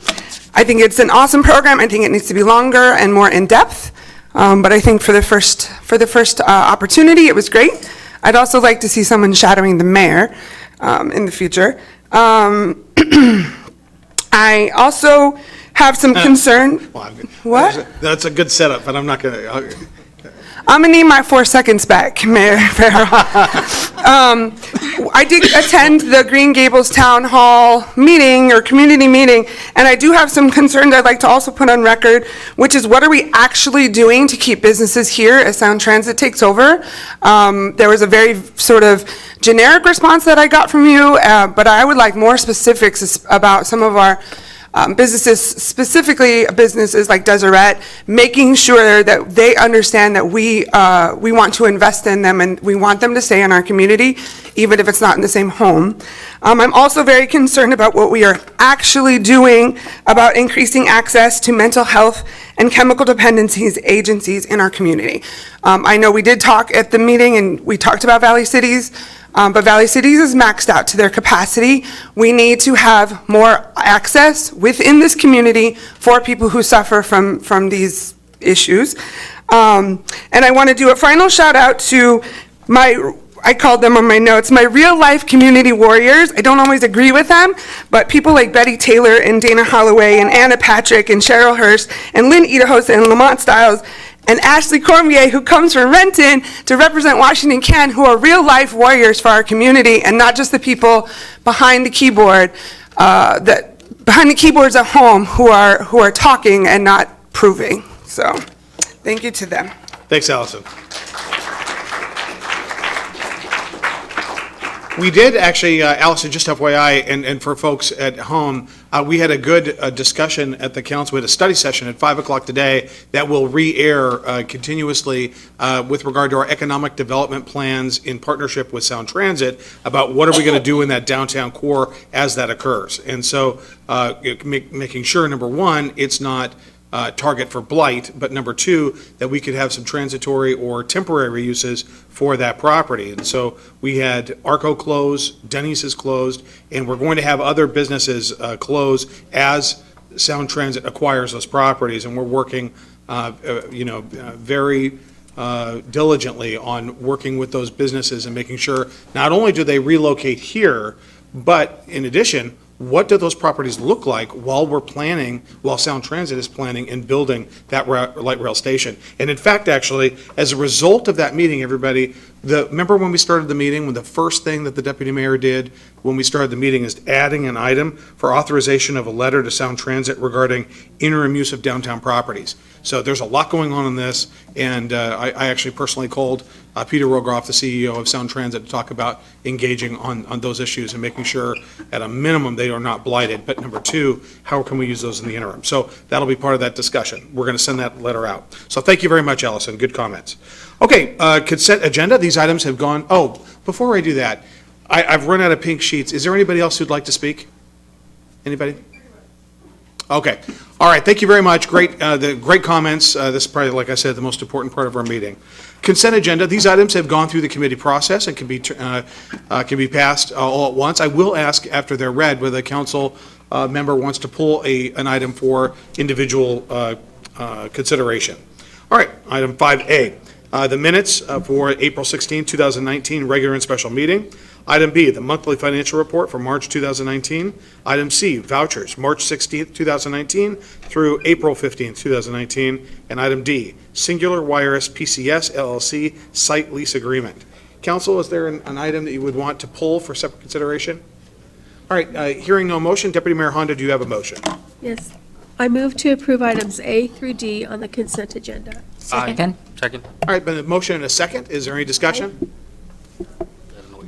think it's an awesome program. I think it needs to be longer and more in-depth, but I think for the first opportunity, it was great. I'd also like to see someone shadowing the mayor in the future. I also have some concern. What? That's a good setup, but I'm not going to. I'm going to need my 4 seconds back, Mayor Farrell. I did attend the Green Gables Town Hall meeting or community meeting, and I do have some concerns I'd like to also put on record, which is what are we actually doing to keep businesses here as Sound Transit takes over? There was a very sort of generic response that I got from you, but I would like more specifics about some of our businesses, specifically businesses like Deseret, making sure that they understand that we want to invest in them and we want them to stay in our community, even if it's not in the same home. I'm also very concerned about what we are actually doing about increasing access to mental health and chemical dependencies agencies in our community. I know we did talk at the meeting and we talked about Valley Cities, but Valley Cities is maxed out to their capacity. We need to have more access within this community for people who suffer from these issues. And I want to do a final shout out to I called them on my notes, my real life community warriors. I don't always agree with them, but people like Betty Taylor and Dana Holloway and Anna Patrick and Cheryl Hurst and Lynn Idahos and Lamont Stiles and Ashley Cormier, who comes from Renton to represent Washington Can, who are real life warriors for our community and not just the people behind the keyboard, behind the keyboards at home who are talking and not proving. So thank you to them. Thanks, Allison. We did actually, Allison, just FYI, and for folks at home, we had a good discussion at the council. We had a study session at 5 o'clock today that will re-air continuously with regard to our economic development plans in partnership with Sound Transit about what are we going to do in that downtown core as that occurs. And so making sure, number one, it's not target for blight, but number two, that we could have some transitory or temporary uses for that property. And so we had Arco close, Denny's is closed, and we're going to have other businesses close as Sound Transit acquires those properties. And we're working, very diligently on working with those businesses and making sure not only do they relocate here, but in addition, what do those properties look like while Sound Transit is planning and building that light rail station? And in fact, actually, as a result of that meeting, everybody, remember when we started the meeting, when the first thing that the deputy mayor did when we started the meeting is adding an item for authorization of a letter to Sound Transit regarding interim use of downtown properties. So there's a lot going on in this, and I actually personally called Peter Rogroff, the CEO of Sound Transit, to talk about engaging on those issues and making sure at a minimum they are not blighted. But number two, how can we use those in the interim? So that'll be part of that discussion. We're going to send that letter out. So thank you very much, Allison. Good comments. Okay, consent agenda. These items have gone. Oh, before I do that, I've run out of pink sheets. Is there anybody else who'd like to speak? Anybody? Okay. All right. Thank you very much. Great, great comments. This is probably, like I said, the most important part of our meeting. Consent agenda. These items have gone through the committee process and can be passed all at once. I will ask after they're read whether the council member wants to pull an item for individual consideration. All right. Item 5A. The minutes for April 16, 2019, regular and special meeting. Item B, the monthly financial report for March 2019. Item C, vouchers, March 16, 2019 through April 15, 2019. And item D, Singular Wireless PCS LLC site lease agreement. Council, is there an item that you would want to pull for separate consideration? All right, hearing no motion, Deputy Mayor Honda, do you have a motion? Yes. I move to approve items A through D on the consent agenda. Second. Second. All right, been a motion and a second. Is there any discussion?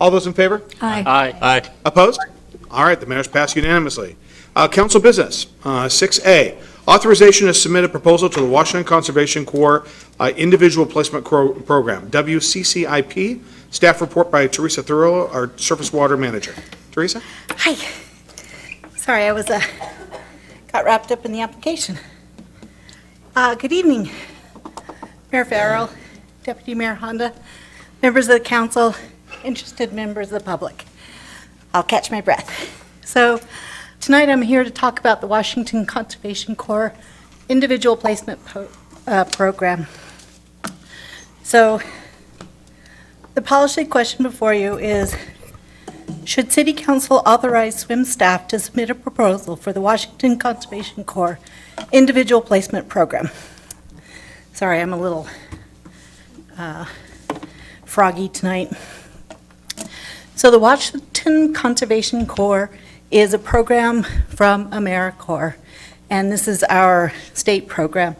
All those in favor? Aye. Aye. Aye. Opposed? All right, the matters passed unanimously. Council business, 6A, authorization to submit a proposal to the Washington Conservation Corps Individual Placement Program, WCCIP. Staff report by Teresa Thurlow, our Surface Water Manager. Teresa? Hi. Sorry, I was got wrapped up in the application. Good evening, Mayor Farrell, Deputy Mayor Honda, members of the council, interested members of the public. I'll catch my breath. So tonight I'm here to talk about the Washington Conservation Corps Individual Placement Program. So the policy question before you is, should City Council authorize swim staff to submit a proposal for the Washington Conservation Corps Individual Placement Program? Sorry, I'm a little froggy tonight. So the Washington Conservation Corps is a program from AmeriCorps, and this is our state program.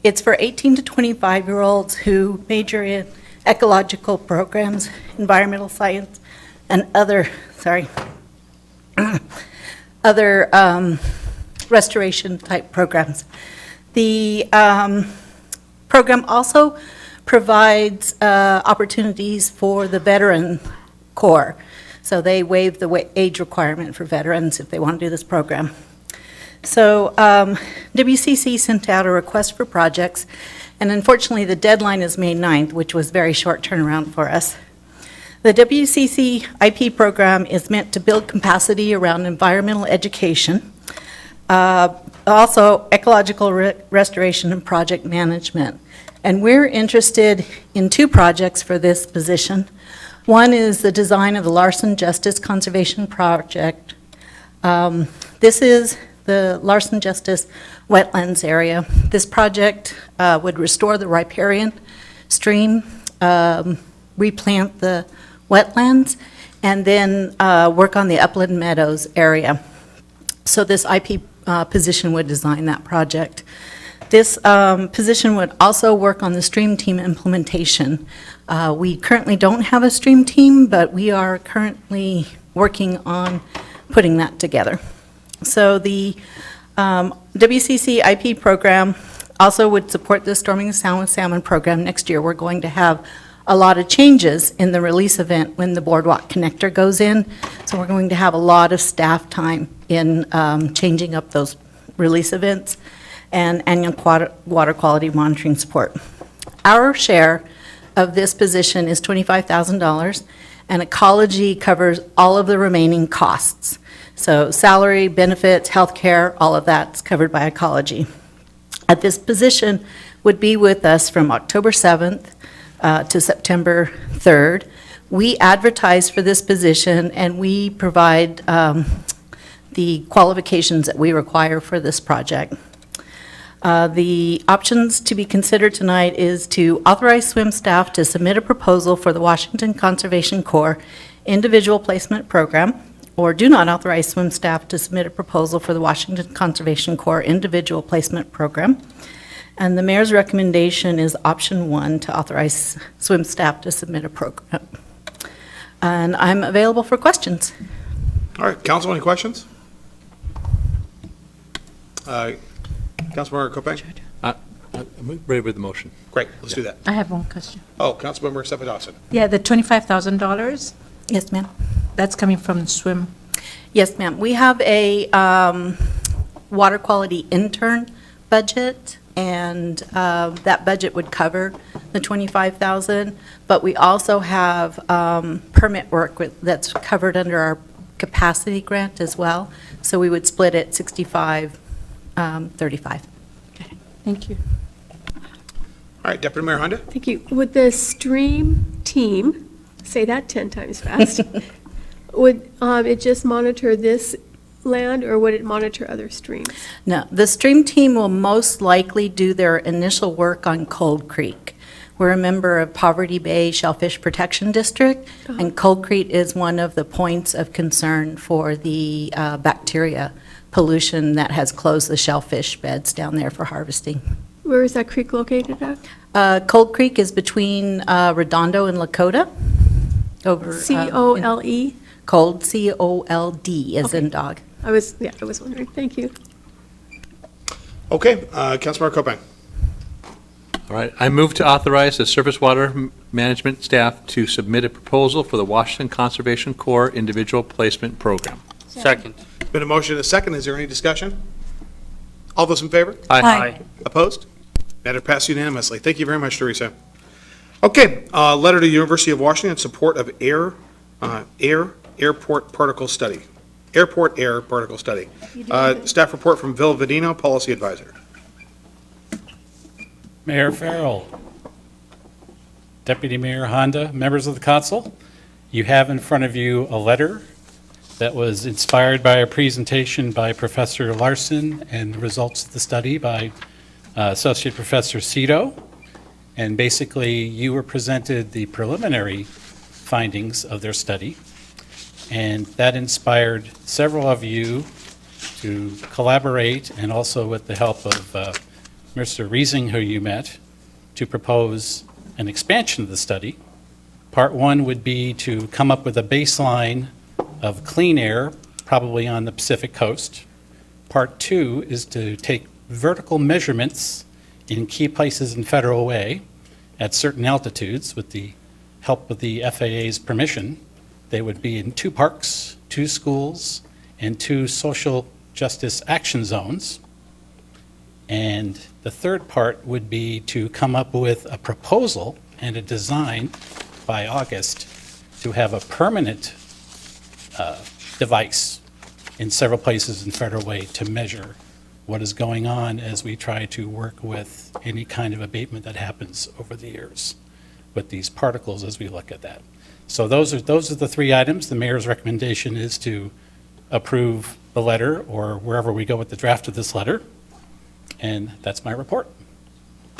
It's for 18 to 25-year-olds who major in ecological programs, environmental science, and other restoration-type programs. The program also provides opportunities for the veteran corps. So they waive the age requirement for veterans if they want to do this program. So WCC sent out a request for projects, and unfortunately the deadline is May 9th, which was very short turnaround for us. The WCC IP program is meant to build capacity around environmental education, also ecological restoration and project management. And we're interested in two projects for this position. One is the design of the Larson Justice Conservation Project. This is the Larson Justice wetlands area. This project would restore the riparian stream, replant the wetlands, and then work on the upland meadows area. So this IP position would design that project. This position would also work on the stream team implementation. We currently don't have a stream team, but we are currently working on putting that together. So the WCC IP program also would support the Storming the Sound with Salmon program next year. We're going to have a lot of changes in the release event when the boardwalk connector goes in. So we're going to have a lot of staff time in changing up those release events and annual water quality monitoring support. Our share of this position is $25,000, and ecology covers all of the remaining costs. So salary, benefits, health care, all of that's covered by ecology. This position would be with us from October 7th to September 3rd. We advertise for this position, and we provide the qualifications that we require for this project. The options to be considered tonight is to authorize swim staff to submit a proposal for the Washington Conservation Corps Individual Placement Program, or do not authorize swim staff to submit a proposal for the Washington Conservation Corps Individual Placement Program. And the mayor's recommendation is option 1, to authorize swim staff to submit a program. And I'm available for questions. All right, council, any questions? Councilmember Kopang? I'm ready with the motion. Great, let's do that. I have one question. Oh, Councilmember Dawson. Yeah, the $25,000, Yes, ma'am. that's coming from swim. Yes, ma'am. We have a water quality intern budget, and that budget would cover the $25,000, but we also have permit work that's covered under our capacity grant as well, so we would split it 65, 35. Thank you. All right, Deputy Mayor Honda? Thank you. Would the stream team, say that 10 times fast, would it just monitor this land, or would it monitor other streams? No, the stream team will most likely do their initial work on Cold Creek. We're a member of Poverty Bay Shellfish Protection District, and Cold Creek is one of the points of concern for the bacteria pollution that has closed the shellfish beds down there for harvesting. Where is that creek located at? Cold Creek is between Redondo and Lakota. Over C-O-L-E? Cold, C-O-L-D, as in dog. I was wondering. Thank you. Okay, Councilmember Kopang. All right, I move to authorize the surface water management staff to submit a proposal for the Washington Conservation Corps Individual Placement Program. Second. Been a motion and a second. Is there any discussion? All those in favor? Aye. Opposed? Matter passed unanimously. Thank you very much, Teresa. Okay, letter to University of Washington in support of airport particle study. Airport air particle study. Staff report from Bill Vadino, Policy Advisor. Mayor Farrell, Deputy Mayor Honda, members of the council, you have in front of you a letter that was inspired by a presentation by Professor Larson and the results of the study by Associate Professor Cito. And basically, you were presented the preliminary findings of their study, and that inspired several of you to collaborate, and also with the help of Mr. Riesing, who you met, to propose an expansion of the study. Part 1 would be to come up with a baseline of clean air, probably on the Pacific coast. Part 2 is to take vertical measurements in key places in Federal Way at certain altitudes with the help of the FAA's permission. They would be in 2 parks, 2 schools, and 2 social justice action zones. And the third part would be to come up with a proposal and a design by August to have a permanent device in several places in Federal Way to measure what is going on as we try to work with any kind of abatement that happens over the years with these particles as we look at that. So those are the 3 items. The mayor's recommendation is to approve the letter, or wherever we go with the draft of this letter. And that's my report.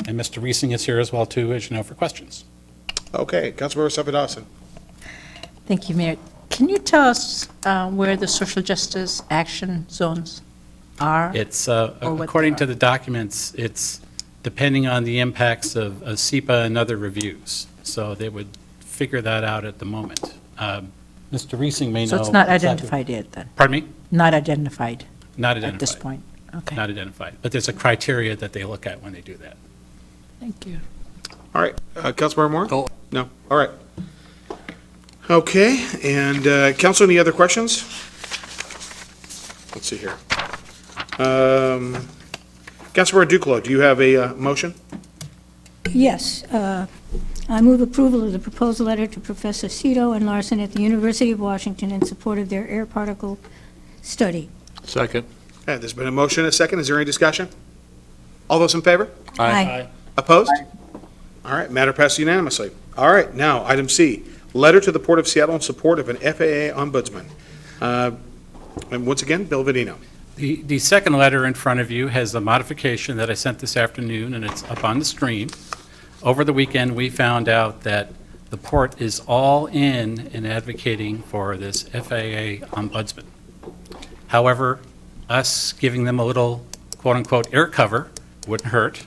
And Mr. Riesing is here as well, too, as you know, for questions. Okay, Councilmember Dawson. Thank you, Mayor. Can you tell us where the social justice action zones are? It's, what according they to the documents, it's depending on the impacts of SEPA and other reviews. So they would figure that out at the moment. Mr. Riesing may know. So it's not exactly- identified yet, then? Pardon me? Not identified? Not identified. At this point? Okay. Not identified. But there's a criteria that they look at when they do that. Thank you. All right, Councilmember Moore? No? All right. Okay, and council, any other questions? Let's see here. Councilmember Duclos, do you have a motion? Yes. I move approval of the proposal letter to Professor Cito and Larson at the University of Washington in support of their air particle study. Second. Okay, there's been a motion and a second. Is there any discussion? All those in favor? Aye. Opposed? All right, matter passed unanimously. All right, now, item C, letter to the Port of Seattle in support of an FAA ombudsman. And once again, Bill Vedino. The second letter in front of you has a modification that I sent this afternoon, and it's up on the screen. Over the weekend, we found out that the port is all in advocating for this FAA ombudsman. However, us giving them a little quote-unquote air cover wouldn't hurt.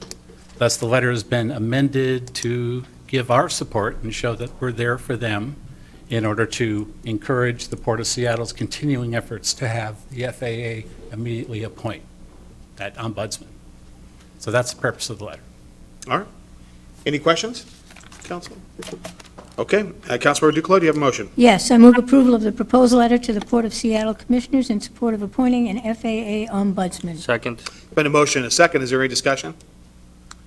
Thus, the letter has been amended to give our support and show that we're there for them in order to encourage the Port of Seattle's continuing efforts to have the FAA immediately appoint that ombudsman. So that's the purpose of the letter. All right. Any questions, Council? Okay. Councilmember Duclos, do you have a motion? Yes, I move approval of the proposed letter to the Port of Seattle Commissioners in support of appointing an FAA ombudsman. Second. Been a motion and a second. Is there any discussion?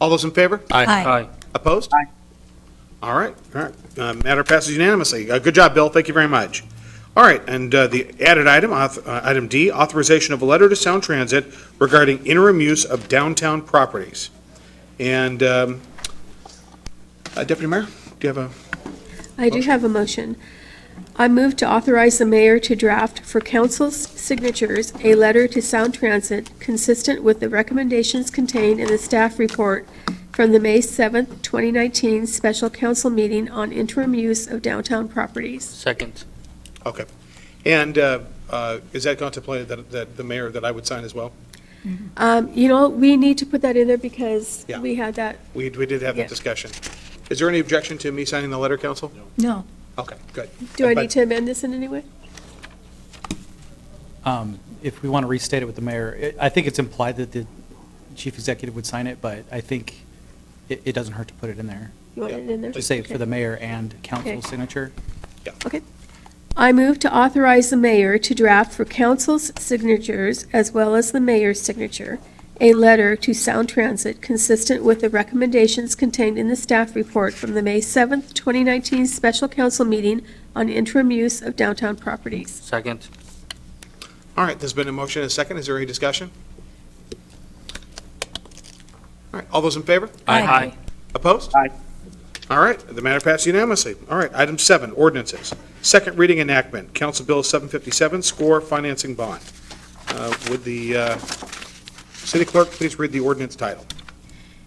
All those in favor? Aye. Aye. Opposed? Aye. All right, all right. Matter passes unanimously. Good job, Bill. Thank you very much. All right, and the added item, item D, authorization of a letter to Sound Transit regarding interim use of downtown properties. And Deputy Mayor, do you have a? I do have a motion. I move to authorize the mayor to draft for council's signatures a letter to Sound Transit consistent with the recommendations contained in the staff report from the May 7th, 2019 special council meeting on interim use of downtown properties. Second. Okay. And is that contemplated that the mayor, that I would sign as well? We need to put that in there because Yeah. we had that. We did have Yeah. that discussion. Is there any objection to me signing the letter, Council? No. Okay, good. Do I But- need to amend this in any way? If we want to restate it with the mayor, I think it's implied that the chief executive would sign it, but I think it doesn't hurt to put it in there. You want it in there? Just say Okay. for the mayor and council's Okay. signature. Okay. I move to authorize the mayor to draft for council's signatures as well as the mayor's signature, a letter to Sound Transit consistent with the recommendations contained in the staff report from the May 7th, 2019 special council meeting on interim use of downtown properties. Second. All right, there's been a motion and a second. Is there any discussion? All right, all those in favor? Aye. Opposed? Aye. All right, the matter passed unanimously. All right, item 7, ordinances. Second reading enactment, Council Bill 757, score financing bond. Would the city clerk please read the ordinance title?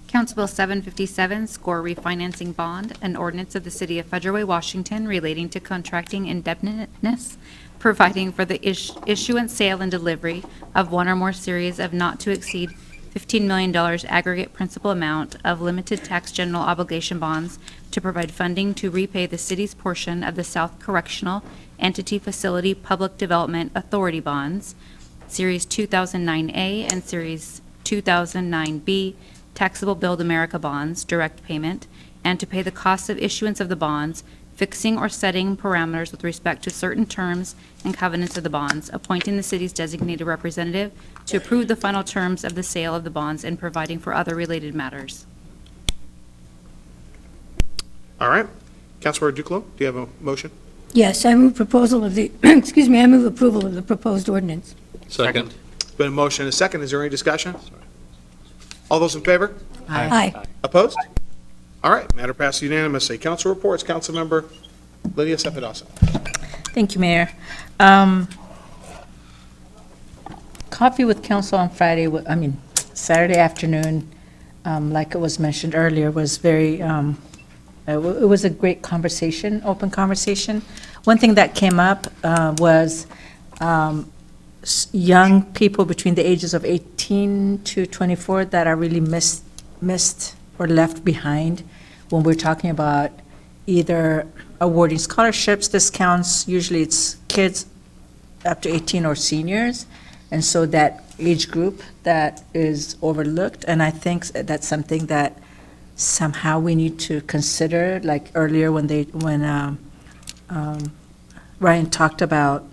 Council Bill 757, score refinancing bond, an ordinance of the City of Federal Way, Washington relating to contracting indebtedness, providing for the issuance, sale, and delivery of one or more series of not to exceed $15 million aggregate principal amount of limited tax general obligation bonds to provide funding to repay the city's portion of the South Correctional Entity Facility Public Development Authority bonds, Series 2009A and Series 2009B taxable billed America bonds, direct payment, and to pay the costs of issuance of the bonds, fixing or setting parameters with respect to certain terms and covenants of the bonds, appointing the city's designated representative to approve the final terms of the sale of the bonds, and providing for other related matters. All right. Councilor Duclos, do you have a motion? Yes, I move proposal of the, excuse me, I move approval of the proposed ordinance. Second. Been a motion and a second. Is there any discussion? All those in favor? Aye. Opposed? All right, matter passed unanimously. Council reports, Councilmember Lydia Cephedosa. Thank you, Mayor. Coffee with council on Friday, Saturday afternoon, like it was mentioned earlier, was very, it was a great conversation, open conversation. One thing that came up was young people between the ages of 18 to 24 that are really missed or left behind when we're talking about either awarding scholarships, discounts. Usually it's kids up to 18 or seniors, and so that age group that is overlooked. And I think that's something that somehow we need to consider, like earlier when Ryan talked about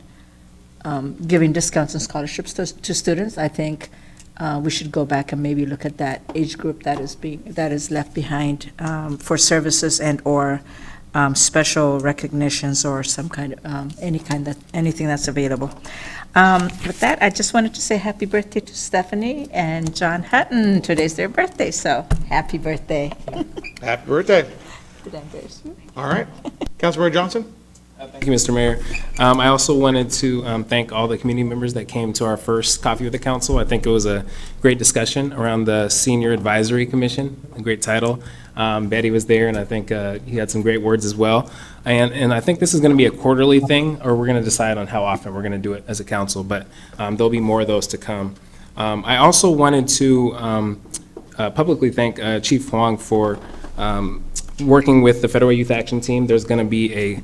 giving discounts and scholarships to students. I think we should go back and maybe look at that age group that is left behind for services and or special recognitions or some kind of anything that's available. With that, I just wanted to say happy birthday to Stephanie and John Hutton. Today's their birthday, so happy birthday. Happy birthday. Did I embarrass you? All right. Councilmember Johnson? Thank you, Mr. Mayor. I also wanted to thank all the community members that came to our first Coffee with the Council. I think it was a great discussion around the Senior Advisory Commission, a great title. Betty was there, and I think he had some great words as well. And I think this is going to be a quarterly thing, or we're going to decide on how often we're going to do it as a council, but there'll be more of those to come. I also wanted to publicly thank Chief Huang for working with the Federal Youth Action Team. There's going to be a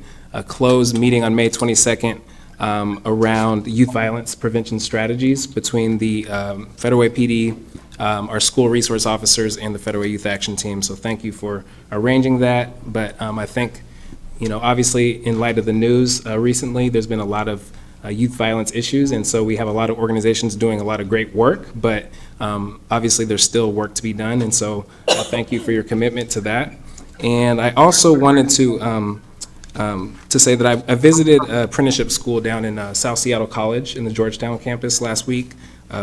closed meeting on May 22nd around youth violence prevention strategies between the Federal Way PD, our school resource officers, and the Federal Youth Action Team. So thank you for arranging that. But I think, you know, obviously in light of the news recently, there's been a lot of youth violence issues, and so we have a lot of organizations doing a lot of great work, but obviously there's still work to be done, and so thank you for your commitment to that. And I also wanted to say that I visited a apprenticeship school down in South Seattle College in the Georgetown campus last week,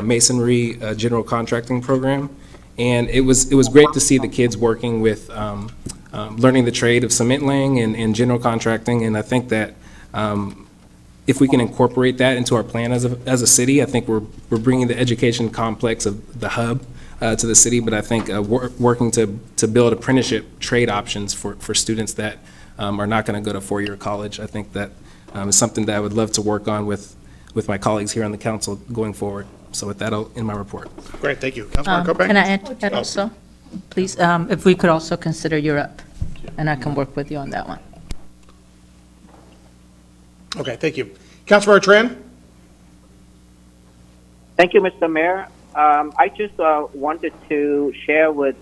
masonry general contracting program, and it was great to see the kids working with learning the trade of cement laying and general contracting, and I think that if we can incorporate that into our plan as a city, I think we're bringing the education complex of the hub to the city, but I think working to build apprenticeship trade options for students that are not going to go to four-year college, I think that is something that I would love to work on with my colleagues here on the council going forward. So with that, I'll end my report. Great, thank you. Councilmember Kopech? Can I add to that also? Please, if we could also consider Europe, and I can work with you on that one. Okay, thank you. Councilmember Tran? Thank you, Mr. Mayor. I just wanted to share with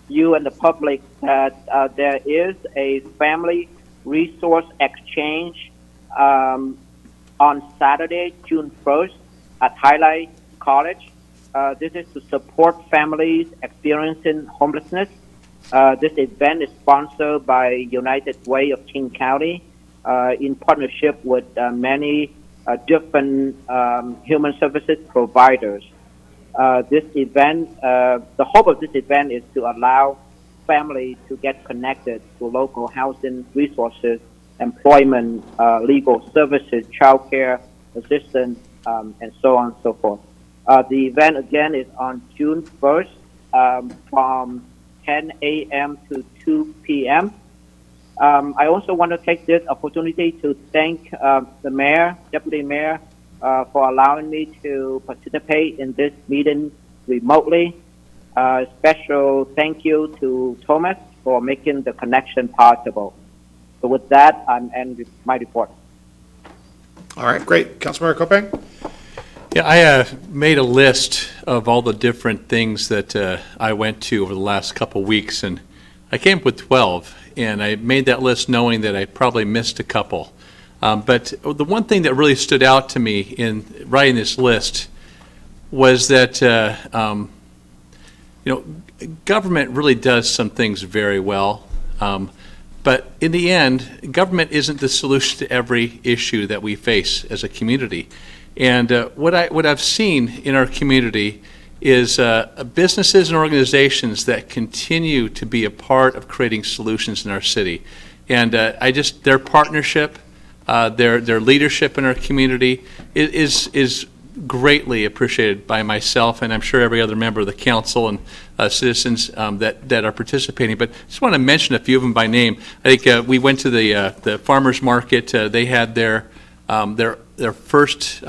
you and the public that there is a family resource exchange on Saturday, June 1st at Highlight College. This is to support families experiencing homelessness. This event is sponsored by United Way of King County in partnership with many different human services providers. This event, the hope of this event is to allow families to get connected to local housing resources, employment, legal services, childcare assistance, and so on and so forth. The event again is on June 1st from 10 a.m. to 2 p.m. I also want to take this opportunity to thank the mayor, deputy mayor, for allowing me to participate in this meeting remotely. Special thank you to Thomas for making the connection possible. So with that, I'm ending my report. All right, great. Councilmember Kopech? Yeah, I made a list of all the different things that I went to over the last couple weeks, and I came up with 12, and I made that list knowing that I probably missed a couple. But the one thing that really stood out to me in writing this list was that, government really does some things very well. But in the end, government isn't the solution to every issue that we face as a community. And what I've seen in our community is businesses and organizations that continue to be a part of creating solutions in our city. And their partnership, their leadership in our community is greatly appreciated by myself, and I'm sure every other member of the council and citizens that are participating. But I just want to mention a few of them by name. I think we went to the farmers market. They had their first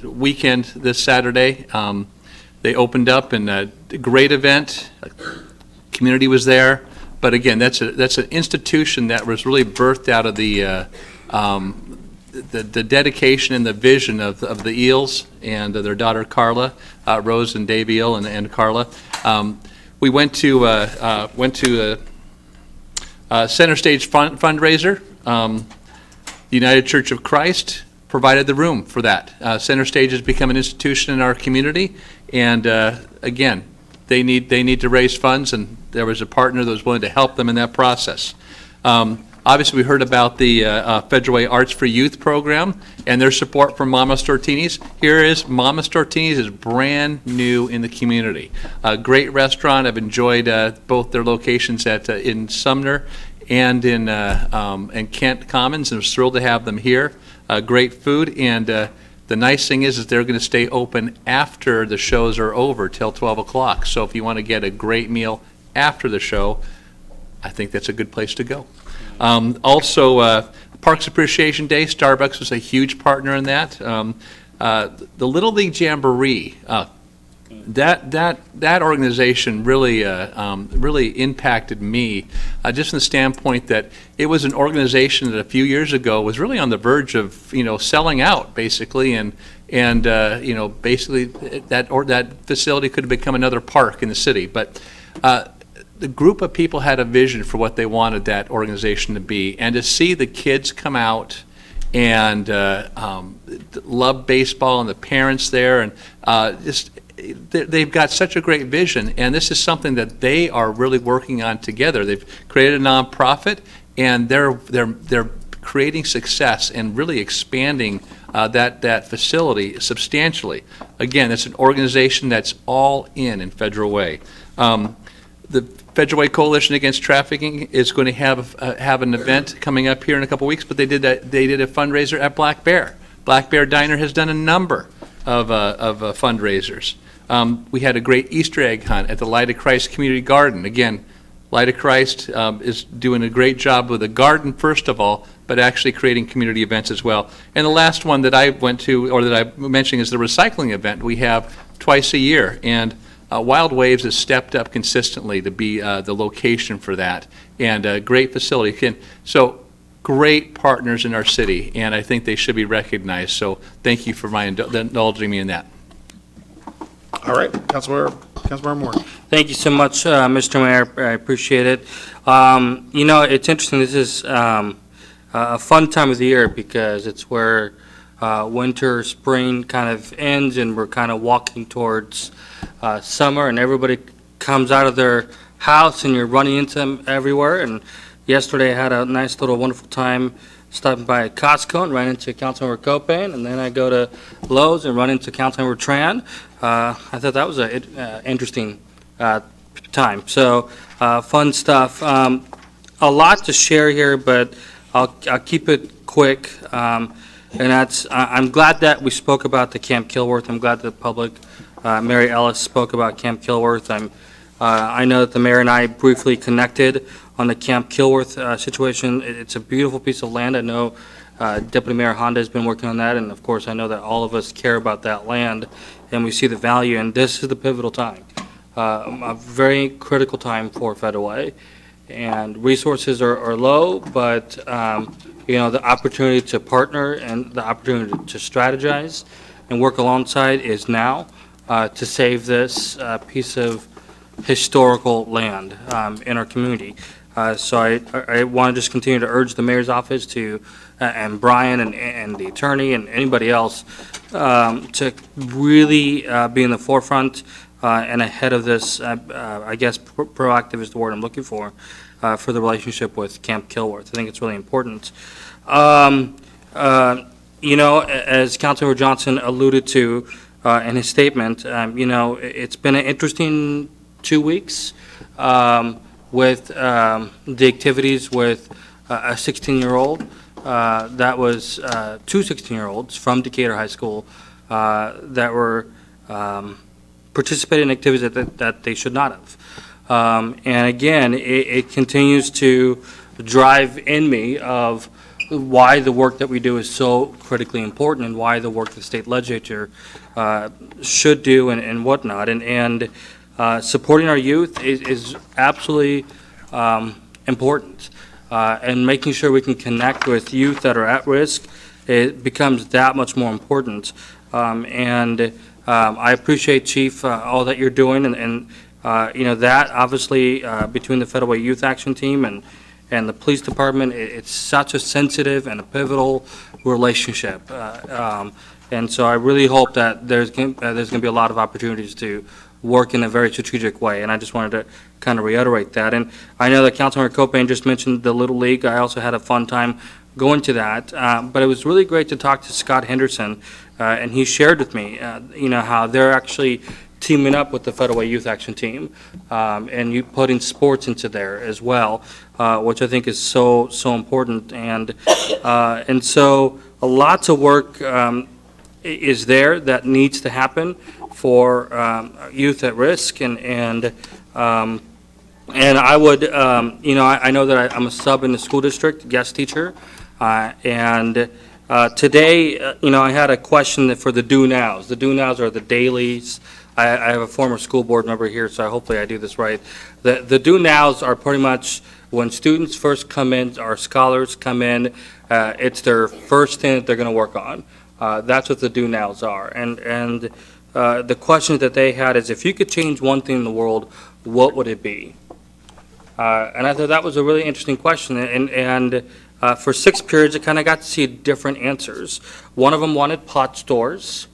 weekend this Saturday. They opened up, and a great event. Community was there. But again, that's an institution that was really birthed out of the dedication and the vision of the Eels and their daughter Carla, Rose and Dave Eel and Carla. We went to Center Stage fundraiser. The United Church of Christ provided the room for that. Center Stage has become an institution in our community, and again, they need to raise funds, and there was a partner that was willing to help them in that process. Obviously, we heard about the Federal Way Arts for Youth program and their support from Mama Stortini's. Here is Mama Stortini's is brand new in the community. A great restaurant. I've enjoyed both their locations in Sumner and in Kent Commons, and was thrilled to have them here. Great food, and the nice thing is they're going to stay open after the shows are over till 12 o'clock. So if you want to get a great meal after the show, I think that's a good place to go. Also, Parks Appreciation Day, Starbucks was a huge partner in that. The Little League Jamboree, that organization really really impacted me, just from the standpoint that it was an organization that a few years ago was really on the verge of selling out basically, and basically that facility could have become another park in the city, but the group of people had a vision for what they wanted that organization to be, and to see the kids come out and love baseball, and the parents there, and they've got such a great vision, and this is something that they are really working on together. They've created a nonprofit, and they're creating success and really expanding that facility substantially. Again, it's an organization that's all in Federal Way. The Federal Way Coalition Against Trafficking is going to have an event coming up here in a couple weeks, but they did a fundraiser at Black Bear. Black Bear Diner has done a number of fundraisers. We had a great Easter egg hunt at the Light of Christ Community Garden. Again, Light of Christ is doing a great job with the garden, first of all, but actually creating community events as well. And the last one that I went to, or that I'm mentioning, is the recycling event we have twice a year. And Wild Waves has stepped up consistently to be the location for that, and a great facility. So great partners in our city, and I think they should be recognized. So thank you for indulging me in that. All right, Councilmember Moore. Thank you so much, Mr. Mayor. I appreciate it. It's interesting. This is a fun time of the year because it's where winter, spring kind of ends, and we're kind of walking towards summer, and everybody comes out of their house, and you're running into them everywhere. And yesterday I had a nice little wonderful time stopping by Costco and ran into Councilmember Copain, and then I go to Lowe's and run into Councilmember Tran. I thought that was an interesting time. So fun stuff. A lot to share here, but I'll keep it quick. And that's, I'm glad that we spoke about the Camp Kilworth. I'm glad that the public, Mary Ellis, spoke about Camp Kilworth. I know that the mayor and I briefly connected on the Camp Kilworth situation. It's a beautiful piece of land. I know Deputy Mayor Honda has been working on that, and of course I know that all of us care about that land, and we see the value, and this is the pivotal time, a very critical time for Federal Way, and resources are low, but the opportunity to partner and the opportunity to strategize and work alongside is now to save this piece of historical land in our community. So I want to just continue to urge the mayor's office to, and Brian and the attorney and anybody else, to really be in the forefront and ahead of this, I guess proactive is the word I'm looking for the relationship with Camp Kilworth. I think it's really important. As Councilmember Johnson alluded to in his statement, it's been an interesting 2 weeks. With the activities with a 16-year-old that was two 16-year-olds from Decatur High School that were participating in activities that they should not have. And again, it continues to drive in me of why the work that we do is so critically important, and why the work the state legislature should do and whatnot. And supporting our youth is absolutely important, and making sure we can connect with youth that are at risk, it becomes that much more important. I appreciate, Chief, all that you're doing, and that obviously between the Federal Way Youth Action Team and the police department, it's such a sensitive and a pivotal relationship. And so I really hope that there's going to be a lot of opportunities to work in a very strategic way, and I just wanted to kind of reiterate that. And I know that Councilmember Copain just mentioned the Little League. I also had a fun time going to that, but it was really great to talk to Scott Henderson, and he shared with me, how they're actually teaming up with the Federal Way Youth Action Team, and you putting sports into there as well, which I think is so important. And so lots of work is there that needs to happen for youth at risk, and I would, I know that I'm a sub in the school district, guest teacher, and today, I had a question for the do-nows. The do-nows are the dailies. I have a former school board member here, so hopefully I do this right. The do-nows are pretty much when students first come in, our scholars come in, it's their first thing that they're going to work on. That's what the do-nows are. And the question that they had is, if you could change one thing in the world, what would it be? And I thought that was a really interesting question. And for 6 periods, I kind of got to see different answers. One of them wanted pot stores.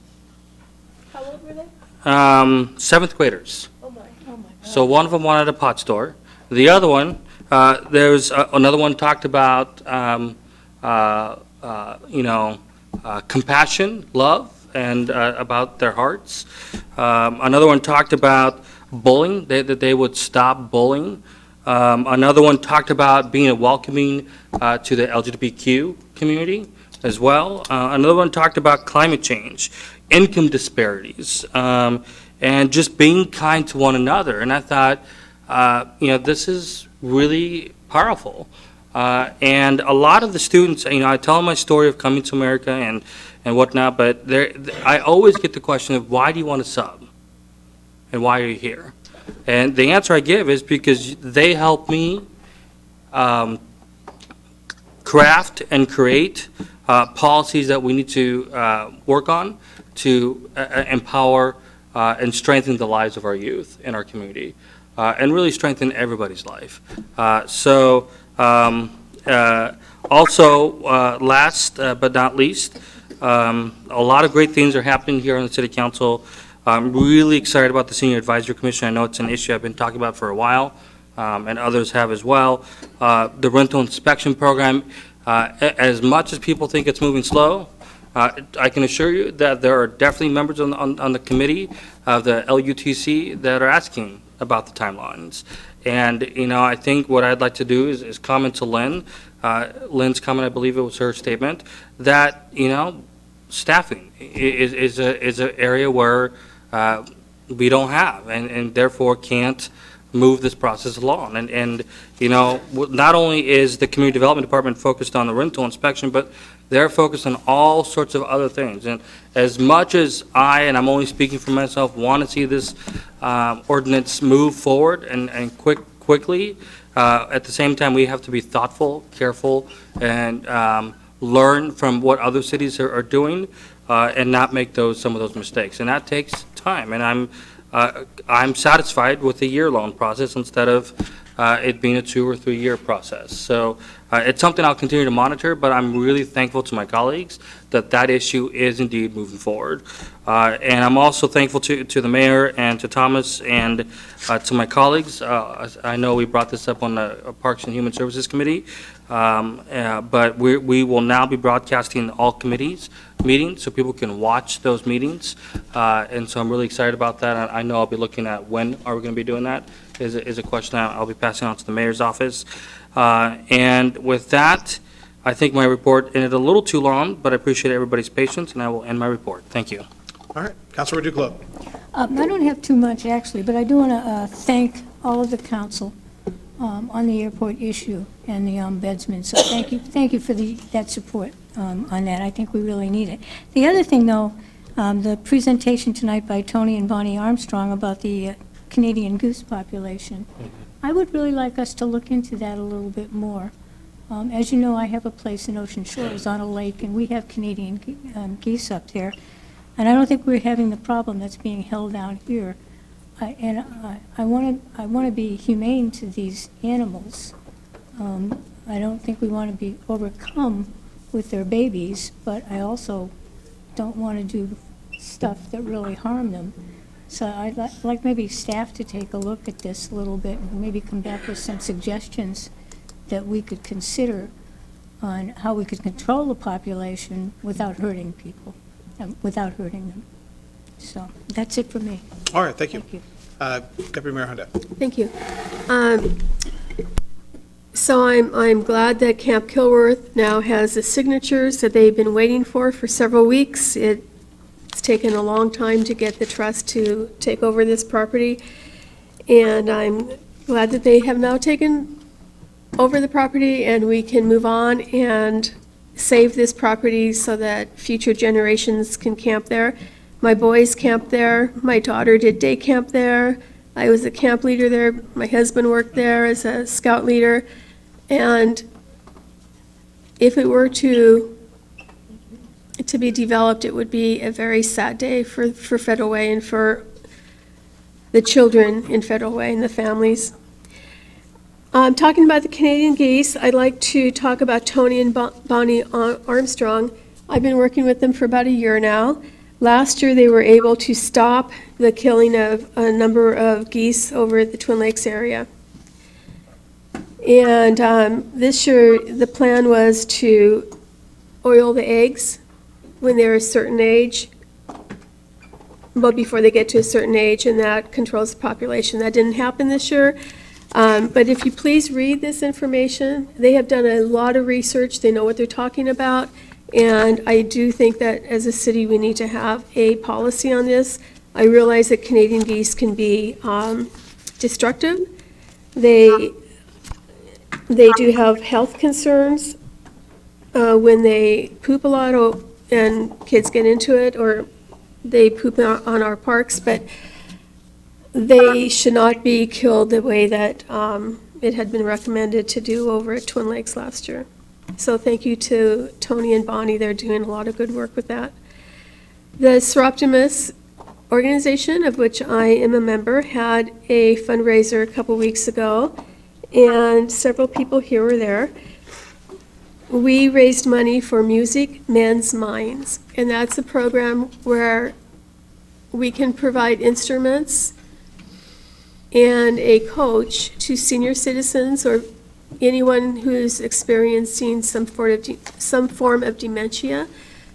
How old were they? 7th graders. Oh my God. So one of them wanted a pot store. The other one, there's another one talked about, compassion, love, and about their hearts. Another one talked about bullying, that they would stop bullying. Another one talked about being welcoming to the LGBTQ community as well. Another one talked about climate change, income disparities, and just being kind to one another. And I thought, this is really powerful. And a lot of the students, I tell them my story of coming to America and whatnot, but I always get the question of, why do you want to sub? And why are you here? And the answer I give is because they help me craft and create policies that we need to work on to empower and strengthen the lives of our youth in our community, and really strengthen everybody's life. Also, last but not least, a lot of great things are happening here on the City Council. I'm really excited about the Senior Advisory Commission. I know it's an issue I've been talking about for a while, and others have as well. The rental inspection program, as much as people think it's moving slow, I can assure you that there are definitely members on the committee of the LUTC that are asking about the timelines. And, I think what I'd like to do is comment to Lynn. Lynn's comment, I believe it was her statement, that, staffing is an area where we don't have, and therefore can't move this process along. And not only is the Community Development Department focused on the rental inspection, but they're focused on all sorts of other things. And as much as and I'm only speaking for myself, want to see this ordinance move forward and quickly, at the same time, we have to be thoughtful, careful, and learn from what other cities are doing, and not make some of those mistakes. And that takes time. And I'm satisfied with a year-long process instead of it being a 2 or 3 year process. So it's something I'll continue to monitor, but I'm really thankful to my colleagues that issue is indeed moving forward. And I'm also thankful to the mayor and to Thomas and to my colleagues. I know we brought this up on the Parks and Human Services Committee, but we will now be broadcasting all committees meetings so people can watch those meetings. And so I'm really excited about that. I know I'll be looking at when are we going to be doing that is a question I'll be passing on to the mayor's office. And with that, I think my report ended a little too long, but I appreciate everybody's patience, and I will end my report. Thank you. All right, Councilor Duclos. I don't have too much, actually, but I do want to thank all of the council on the airport issue and the ombudsman. So thank you for that support on that. I think we really need it. The other thing, though, the presentation tonight by Tony and Bonnie Armstrong about the Canadian goose population, I would really like us to look into that a little bit more. As you know, I have a place in Ocean Shores on a lake, and we have Canadian geese up there. And I don't think we're having the problem that's being held down here. I want to be humane to these animals. I don't think we want to be overcome with their babies, but I also don't want to do stuff that really harm them. So I'd like maybe staff to take a look at this a little bit and maybe come back with some suggestions that we could consider on how we could control the population without hurting people, without hurting them. So that's it for me. All right, thank you. Thank you. Deputy Mayor Honda. Thank you. So I'm glad that Camp Kilworth now has the signatures that they've been waiting for several weeks. It's taken a long time to get the trust to take over this property, and I'm glad that they have now taken over the property, and we can move on and save this property so that future generations can camp there. My boys camped there. My daughter did day camp there. I was a camp leader there. My husband worked there as a scout leader. And if it were to be developed, it would be a very sad day for Federal Way and for the children in Federal Way and the families. Talking about the Canadian geese, I'd like to talk about Tony and Bonnie Armstrong. I've been working with them for about a year now. Last year, they were able to stop the killing of a number of geese over at the Twin Lakes area. And this year, the plan was to oil the eggs when they're a certain age, but before they get to a certain age, and that controls the population. That didn't happen this year. But if you please read this information, they have done a lot of research. They know what they're talking about. And I do think that as a city, we need to have a policy on this. I realize that Canadian geese can be destructive. They do have health concerns when they poop a lot and kids get into it, or they poop on our parks, but they should not be killed the way that it had been recommended to do over at Twin Lakes last year. So thank you to Tony and Bonnie. They're doing a lot of good work with that. The Seroptimus organization, of which I am a member, had a fundraiser a couple weeks ago, and several people here were there. We raised money for Music Men's Minds, and that's a program where we can provide instruments and a coach to senior citizens or anyone who's experiencing some form of dementia,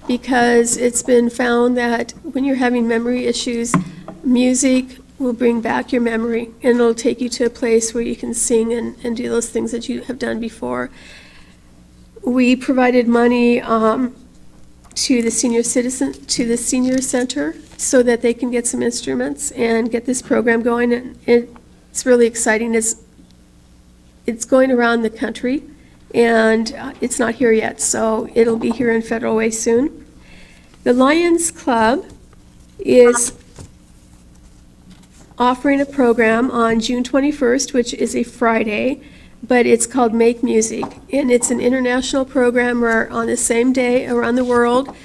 because it's been found that when you're having memory issues, music will bring back your memory, and it'll take you to a place where you can sing and do those things that you have done before. We provided money to the senior center so that they can get some instruments and get this program going, and it's really exciting. It's going around the country, and it's not here yet, so it'll be here in Federal Way soon. The Lions Club is offering a program on June 21st, which is a Friday, but it's called Make Music, and it's an international program where on the same day around the world,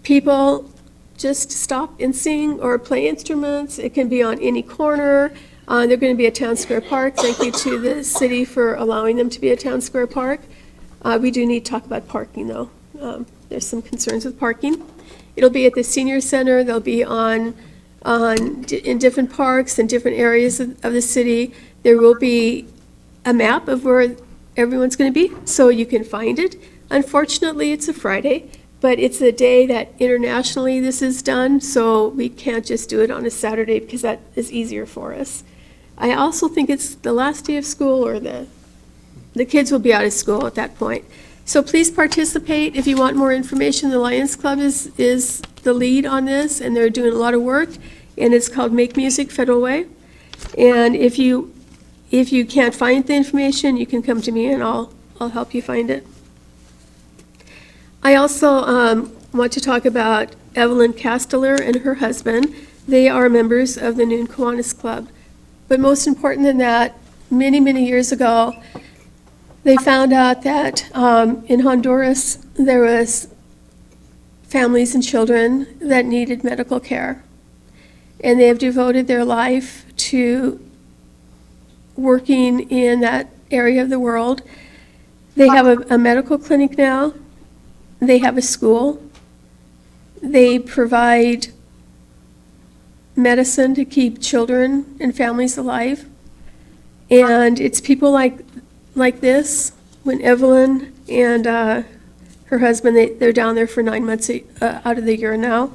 people just stop and sing or play instruments. It can be on any corner. They're going to be at Town Square Park. Thank you to the city for allowing them to be at Town Square Park. We do need to talk about parking, though. There's some concerns with parking. It'll be at the senior center. They'll be in different parks and different areas of the city. There will be a map of where everyone's going to be, so you can find it. Unfortunately, it's a Friday, but it's a day that internationally this is done, so we can't just do it on a Saturday because that is easier for us. I also think it's the last day of school, or the kids will be out of school at that point. So please participate. If you want more information, the Lions Club is the lead on this, and they're doing a lot of work, and it's called Make Music Federal Way. And if you can't find the information, you can come to me and I'll help you find it. I also want to talk about Evelyn Casteller and her husband. They are members of the Noon Kiwanis Club. But most important than that, many, many years ago, they found out that in Honduras, there was families and children that needed medical care. And they have devoted their life to working in that area of the world. They have a medical clinic now. They have a school. They provide medicine to keep children and families alive. And it's people like this, when Evelyn and her husband, they're down there for 9 months out of the year now.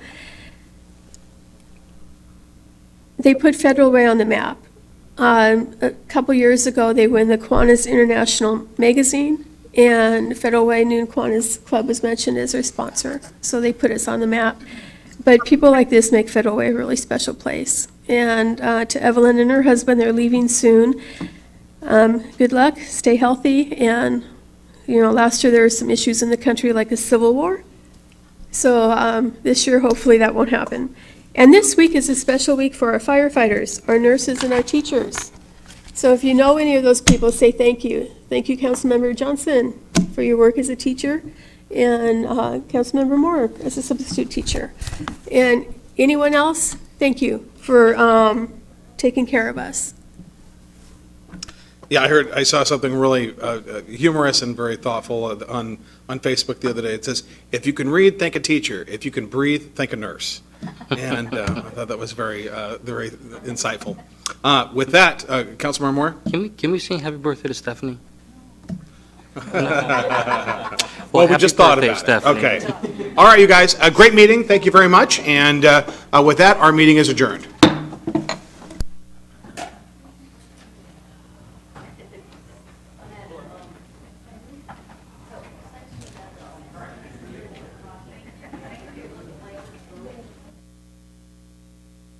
they put Federal Way on the map. A couple years ago, they were in the Kiwanis International Magazine, and Federal Way Noon Kiwanis Club was mentioned as their sponsor, so they put us on the map. But people like this make Federal Way a really special place. And to Evelyn and her husband, they're leaving soon. Good luck, stay healthy, and, last year there were some issues in the country like a civil war. So this year, hopefully that won't happen. And this week is a special week for our firefighters, our nurses, and our teachers. So if you know any of those people, say thank you. Thank you, Councilmember Johnson, for your work as a teacher, and Councilmember Moore as a substitute teacher. And anyone else, thank you for taking care of us. Yeah, I saw something really humorous and very thoughtful on Facebook the other day. It says, if you can read, thank a teacher. If you can breathe, thank a nurse. And I thought that was very insightful. With that, Councilmember Moore? Can we sing happy birthday to Stephanie? Well, we just thought about it. Okay. All right, you guys, a great meeting. Thank you very much. And with that, our meeting is adjourned.